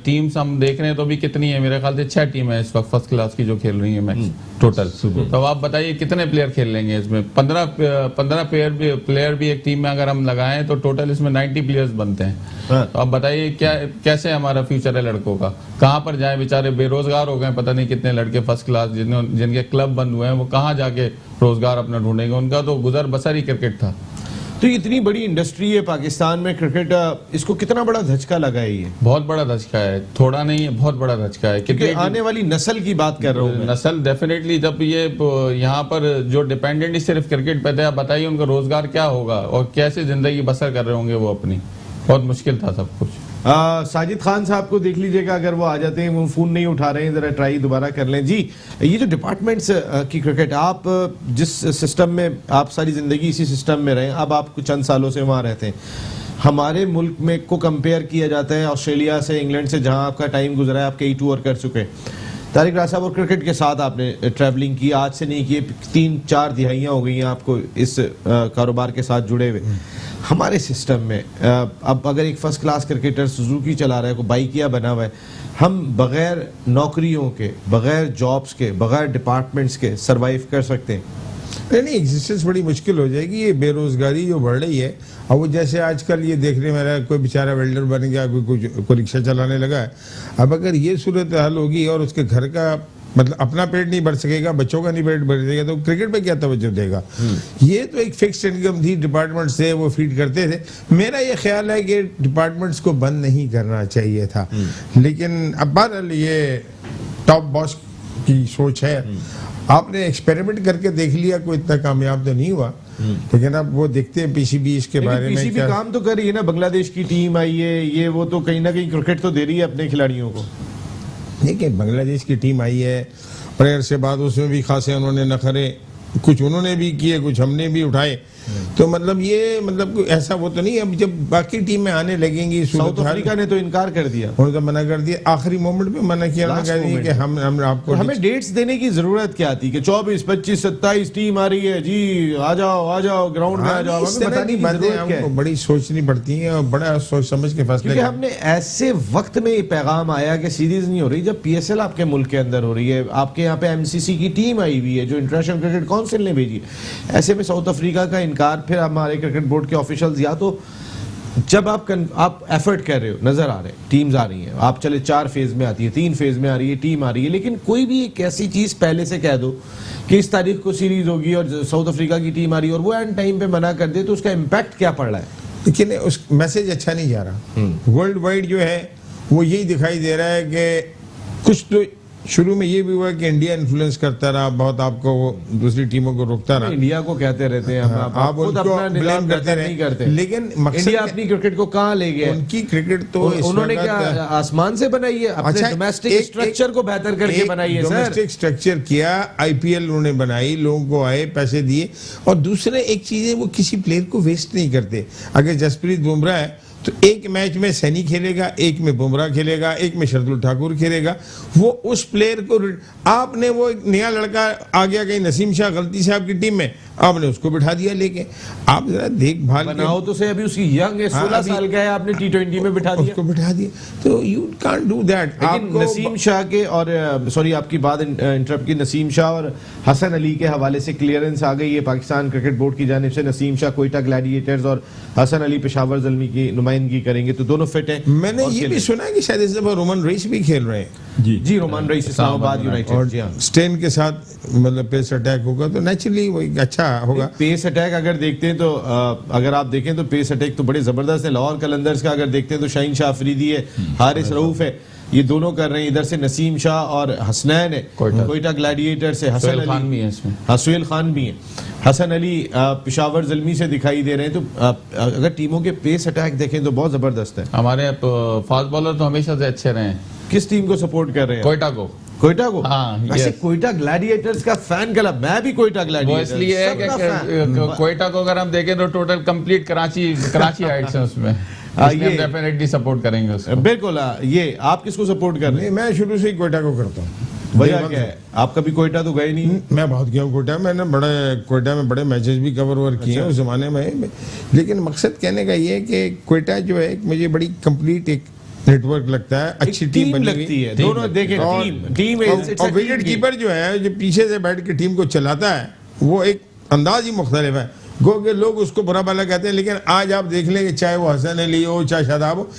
टीम्स हम देख रहे हैं तो भी कितनी है, मेरे ख्याल से 6 टीम है इस वक्त फर्स्ट क्लास की जो खेल रही है मैच टोटल। तो आप बताइए कितने प्लेयर खेल लेंगे इसमें? 15 प्लेयर भी एक टीम में अगर हम लगाएं तो टोटल इसमें 90 प्लेयर्स बनते हैं। तो अब बताइए कैसे हमारा फ्यूचर है लड़कों का, कहाँ पर जाए? बेचारे बेरोजगार हो गए, पता नहीं कितने लड़के फर्स्ट क्लास जिनके क्लब बंद हुए हैं, वो कहाँ जाके रोजगार अपना ढूंढेंगे? उनका तो गुजर बसर ही क्रिकेट था। तो इतनी बड़ी इंडस्ट्री है पाकिस्तान में क्रिकेट, इसको कितना बड़ा धचका लगा है? ये बहुत बड़ा धचका है, थोड़ा नहीं है, बहुत बड़ा धचका है। क्योंकि आने वाली नस्ल की बात कर रहा हूँ, नस्ल डेफिनेटली, जब ये यहाँ पर जो डिपेंडेंट सिर्फ क्रिकेट पे थे, आप बताइए उनका रोजगार क्या होगा और कैसे जिंदगी बसर कर रहे होंगे वो अपनी। बहुत मुश्किल था सब कुछ। साजिद खान साहब को देख लीजिएगा, अगर वो आ जाते हैं, वो फोन नहीं उठा रहे हैं, जरा ट्राई दोबारा कर लें। जी, ये जो डिपार्टमेंट्स की क्रिकेट, आप जिस सिस्टम में आप सारी जिंदगी इसी सिस्टम में रहे, अब आप कुछ चंद सालों से वहाँ रहते हैं, हमारे मुल्क में को कंपेयर किया जाता है ऑस्ट्रेलिया से, इंग्लैंड से, जहाँ आपका टाइम गुजरा है, आप कई टूर कर चुके हैं। तारिक राज साहब, और क्रिकेट के साथ आपने ट्रैवलिंग की, आज से नहीं की, 3-4 दिहाइयाँ हो गई हैं आपको इस कारोबार के साथ जुड़े हुए। हमारे सिस्टम में अब अगर एक फर्स्ट क्लास क्रिकेटर सुजुकी चला रहा है, कोई बाइकिया बना हुआ है, हम बगैर नौकरियों के, बगैर जॉब्स के, बगैर डिपार्टमेंट्स के सरवाइव कर सकते हैं? नहीं, एग्जिस्टेंस बड़ी मुश्किल हो जाएगी। ये बेरोजगारी जो बढ़ रही है, और वो जैसे आजकल ये देखने में रहा, कोई बेचारा वेल्डर बन गया, कोई रिक्शा चलाने लगा है। अब अगर ये सूरत हाल होगी और उसके घर का मतलब अपना पेट नहीं भर सकेगा, बच्चों का नहीं पेट भर सकेगा, तो क्रिकेट पे क्या तवज्जो देगा? ये तो एक फिक्स्ड इनकम थी, डिपार्टमेंट से वो फीड करते थे। मेरा ये ख्याल है कि डिपार्टमेंट्स को बंद नहीं करना चाहिए था, लेकिन अब बहरहाल ये टॉप बॉस की सोच है। आपने एक्सपेरिमेंट करके देख लिया, कोई इतना कामयाब तो नहीं हुआ, लेकिन अब वो देखते हैं पीसीबी इसके बारे में। पीसीबी काम तो कर रही है ना, बांग्लादेश की टीम आई है, ये वो तो कहीं ना कहीं क्रिकेट तो दे रही है अपने खिलाड़ियों को। देखिए, बांग्लादेश की टीम आई है, प्लेयर से बाद उसमें भी खासे उन्होंने नखरे, कुछ उन्होंने भी किए, कुछ हमने भी उठाए। तो मतलब ये मतलब ऐसा वो तो नहीं। अब जब बाकी टीमें आने लगेंगी, साउथ अफ्रीका ने तो इनकार कर दिया, उन्होंने तो मना कर दिया, आखिरी मोमेंट पे मना किया, कि हम आपको, हमें डेट्स देने की जरूरत क्या थी कि 24, 25, 27 टीम आ रही है जी, आ जाओ ग्राउंड में आ जाओ। हमको बड़ी सोचनी पड़ती है और बड़ा सोच समझ के फैसले, क्योंकि हमने ऐसे वक्त में ये पैगाम आया कि सीरीज नहीं हो रही, जब पीएसएल आपके मुल्क के अंदर हो रही है, आपके यहाँ पे एमसीसी की टीम आई हुई है जो इंटरनेशनल क्रिकेट काउंसिल ने भेजी। ऐसे में साउथ अफ्रीका का इनकार, फिर हमारे क्रिकेट बोर्ड के ऑफिशियल्स, या तो जब आप एफर्ट कर रहे हो, नजर आ रहे, टीम्स आ रही हैं, आप चले 4 फेज में आती है, 3 फेज में आ रही है, टीम आ रही है, लेकिन कोई भी एक ऐसी चीज पहले से कह दो कि इस तारीख को सीरीज होगी और साउथ अफ्रीका की टीम आ रही है, और वो एंड टाइम पे मना कर दे, तो उसका इम्पैक्ट क्या पड़ रहा है? लेकिन उस मैसेज अच्छा नहीं जा रहा। वर्ल्ड वाइड जो है वो यही दिखाई दे रहा है कि कुछ तो शुरू में ये भी हुआ कि इंडिया इन्फ्लुएंस करता रहा बहुत, आपको वो दूसरी टीमों को रोकता रहा। इंडिया को कहते रहते हैं हम, आप खुद उनको अपना निजाम blame करते नहीं रहे, करते, लेकिन मकसद इंडिया अपनी क्रिकेट को कहाँ ले गया? उनकी क्रिकेट तो इस उन्होंने वक्त- क्या आसमान से बनाई है? अपने अच्छा, डोमेस्टिक स्ट्रक्चर को बेहतर करके बनाई है सर। डोमेस्टिक स्ट्रक्चर किया, आईपीएल उन्होंने बनाई, लोगों को आए, पैसे दिए, और दूसरे एक चीज है वो किसी प्लेयर को वेस्ट नहीं करते। अगर जसप्रीत बुमराह है तो एक मैच में सैनी खेलेगा, एक में बुमराह खेलेगा, एक में शार्दुल ठाकुर खेलेगा, वो उस प्लेयर को आपने वो एक नया लड़का आ गया कहीं नसीम शाह गलती से आपकी टीम में, आपने उसको बिठा दिया लेके। आप जरा देखभाल बनाओ तो से अभी उसकी यंग है, 16 साल का है, आपने T20 में बिठा दिया, उसको बिठा दिया, तो यू कांट डू दैट। लेकिन नसीम शाह के और सॉरी आपकी बात इंटरप्ट की, नसीम शाह और हसन अली के हवाले से क्लियरेंस आ गई है पाकिस्तान क्रिकेट बोर्ड की जानिब से। नसीम शाह कोयटा ग्लैडिएटर्स और हसन अली पेशावर ज़ल्मी की नुमाइंदगी करेंगे, तो दोनों फिट हैं। मैंने ये भी सुना है कि शायद इस दफा रोमन रईस भी खेल रहे हैं। जी रोमान रईस इस्लामाबाद यूनाइटेड, और जी हाँ। स्टेन के साथ मतलब पेस अटैक होगा तो नेचुरली वो एक अच्छा होगा। पेस अटैक अगर देखते हैं तो अगर आप देखें तो पेस अटैक तो बड़े जबरदस्त है। लाहौर कलंदर्स का अगर देखते हैं तो शाहीन शाह अफरीदी है, हारिस रऊफ है, ये दोनों कर रहे हैं। इधर से नसीम शाह और हसनैन है कोयटा ग्लैडिएटर से, हसन सुहेल खान अली भी है इसमें, हाँ सुहेल खान भी है, हसन अली पेशावर ज़ल्मी से दिखाई दे रहे हैं। तो अगर टीमों के पेस अटैक देखें तो बहुत जबरदस्त है। हमारे फास्ट बॉलर तो हमेशा से अच्छे रहे हैं। किस टीम को सपोर्ट कर रहे हैं? कोयटा को। कोयटा को? हाँ, वैसे yes। कोयटा ग्लैडिएटर्स का फैन क्लब, मैं भी कोयटा वो ग्लैडिएटर्स इसलिए है कि कोयटा को अगर हम देखें तो टोटल कंप्लीट कराची हाइट्स है उसमें, इसलिए हम डेफिनेटली सपोर्ट करेंगे उसको। बिल्कुल। ये आप किसको सपोर्ट कर रहे हैं? मैं शुरू से ही कोयटा को करता हूँ। वजह क्या है? आप कभी कोयटा तो गए नहीं? मैं बहुत गया हूँ कोयटा, मैंने कोयटा में बड़े मैचेस भी कवर किए हैं उस जमाने में। लेकिन मकसद कहने का ये है कि कोयटा जो है मुझे बड़ी कंप्लीट एक नेटवर्क लगता है, अच्छी टीम बनी लगती है। दोनों देखें, टीम और विकेट कीपर जो है जो पीछे से बैठ के टीम को चलाता है वो एक अंदाज ही मुख्तलिफ है। गो के लोग उसको बुरा भला कहते हैं, लेकिन आज आप देख लेंगे चाहे वो हसन अली हो चाहे शादाब हो,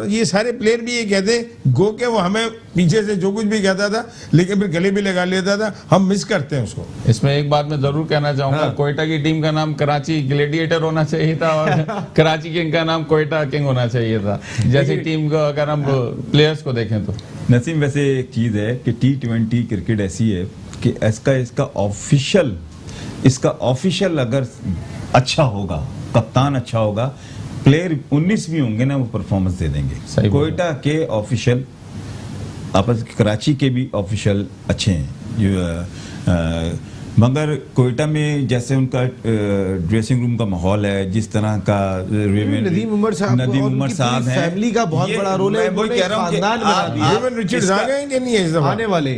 ये सारे प्लेयर भी ये कहते हैं गो के वो हमें पीछे से जो कुछ भी कहता था लेकिन फिर गले भी लगा लेता था, हम मिस करते हैं उसको। इसमें एक बात मैं जरूर कहना चाहूंगा, हाँ। कोयटा की टीम का नाम कराची ग्लैडिएटर होना चाहिए था और कराची किंग का नाम कोयटा किंग होना चाहिए था। जैसी टीम को अगर हम प्लेयर्स को देखें तो नसीम, वैसे एक चीज है कि T20 क्रिकेट ऐसी है कि इसका ऑफिशियल अगर अच्छा होगा, कप्तान अच्छा होगा, प्लेयर 19 भी होंगे ना वो परफॉर्मेंस दे देंगे। कोयटा के ऑफिशियल आपस कराची के भी ऑफिशियल अच्छे हैं मगर कोयटा में जैसे उनका ड्रेसिंग रूम का माहौल है, जिस तरह का नदीम उमर साहब है, फैमिली का बहुत बड़ा रोल है। मैं कह रहा हूं कि रेवन रिचर्ड्स आ गए कि नहीं है इस दफा? आने वाले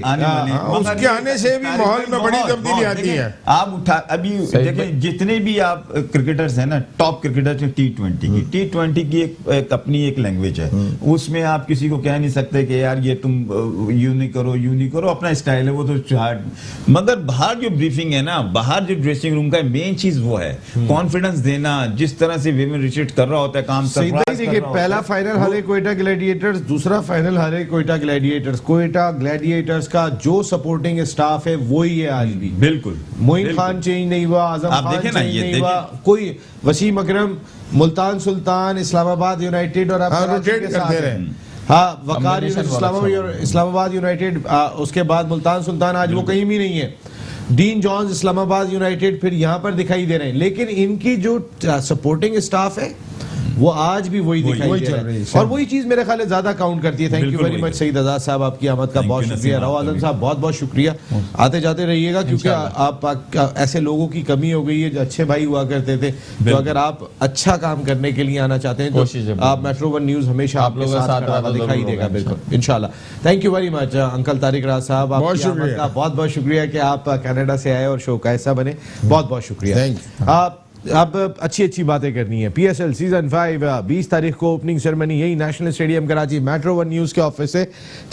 उसके आने से भी माहौल में बड़ी तब्दीली आती है। आप अभी देखें जितने भी आप क्रिकेटर्स हैं ना, टॉप क्रिकेटर्स T20 की एक अपनी एक लैंग्वेज है, उसमें आप किसी को कह नहीं सकते कि यार ये तुम यूं नहीं करो, अपना स्टाइल है वो तो। मगर बाहर जो ब्रीफिंग है ना, बाहर जो ड्रेसिंग रूम का मेन चीज वो है कॉन्फिडेंस देना, जिस तरह से विवेन रिचर्ड कर रहा होता है काम, पहला फाइनल हारे कोयटा ग्लैडिएटर्स, दूसरा फाइनल हारे कोयटा ग्लैडिएटर्स। कोयटा ग्लैडिएटर्स का जो सपोर्टिंग स्टाफ है वो ही है आज भी। बिल्कुल, मोइन खान चेंज नहीं हुआ, आजम खान चेंज नहीं हुआ, कोई वसीम अकरम, मुल्तान सुल्तान, इस्लामाबाद यूनाइटेड और आप रोटेट करते रहे। हाँ, वकार इस्लामाबाद यूनाइटेड, उसके बाद मुल्तान सुल्तान, आज वो कहीं भी नहीं है। डीन जॉन्स इस्लामाबाद यूनाइटेड फिर यहाँ पर दिखाई दे रहे हैं, लेकिन इनकी जो सपोर्टिंग स्टाफ है वो आज भी वही दिखाई दे रहा है और वही चीज मेरे ख्याल ज्यादा काउंट करती है। Thank you very much Saeed Azad साहब, आपकी आमद का बहुत शुक्रिया। राव आजम साहब बहुत बहुत शुक्रिया, आते जाते रहिएगा क्योंकि आप ऐसे लोगों की कमी हो गई है जो अच्छे भाई हुआ करते थे। तो अगर आप अच्छा काम करने के लिए आना चाहते हैं तो आप मेट्रो 1 न्यूज हमेशा आप लोगों के साथ दिखाई देगा, बिल्कुल इंशाल्लाह। Thank you very much uncle Tariq Raj साहब, आपकी आमद का बहुत बहुत शुक्रिया कि आप कनाडा से आए और शो का हिस्सा बने, बहुत बहुत शुक्रिया। अब अच्छी बातें करनी है। PSL सीजन 5 20 तारीख को ओपनिंग सेरेमनी यही national stadium Karachi metro 1 news के ऑफिस से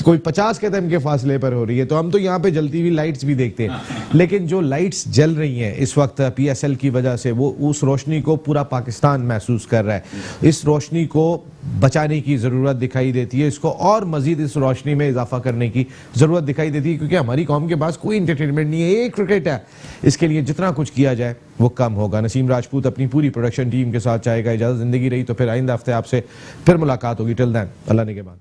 कोई 50 कदम के फासले पर हो रही है। तो हम तो यहाँ पे जलती हुई लाइट्स भी देखते हैं, लेकिन जो लाइट्स जल रही हैं इस वक्त PSL की वजह से, वो उस रोशनी को पूरा पाकिस्तान महसूस कर रहा है। इस रोशनी को बचाने की ज़रूरत दिखाई देती है, इसको और मजीद इस रोशनी में इजाफा करने की ज़रूरत दिखाई देती है, क्योंकि हमारी कौम के पास कोई इंटरटेनमेंट नहीं है, एक क्रिकेट है। इसके लिए जितना कुछ किया जाए वो कम होगा। नसीम राजपूत अपनी पूरी प्रोडक्शन टीम के साथ चाहेगा। इजाज़त, ज़िंदगी रही तो फिर आइंदा हफ्ते आपसे फिर मुलाकात होगी। टिल देन अल्लाह ने के बाद।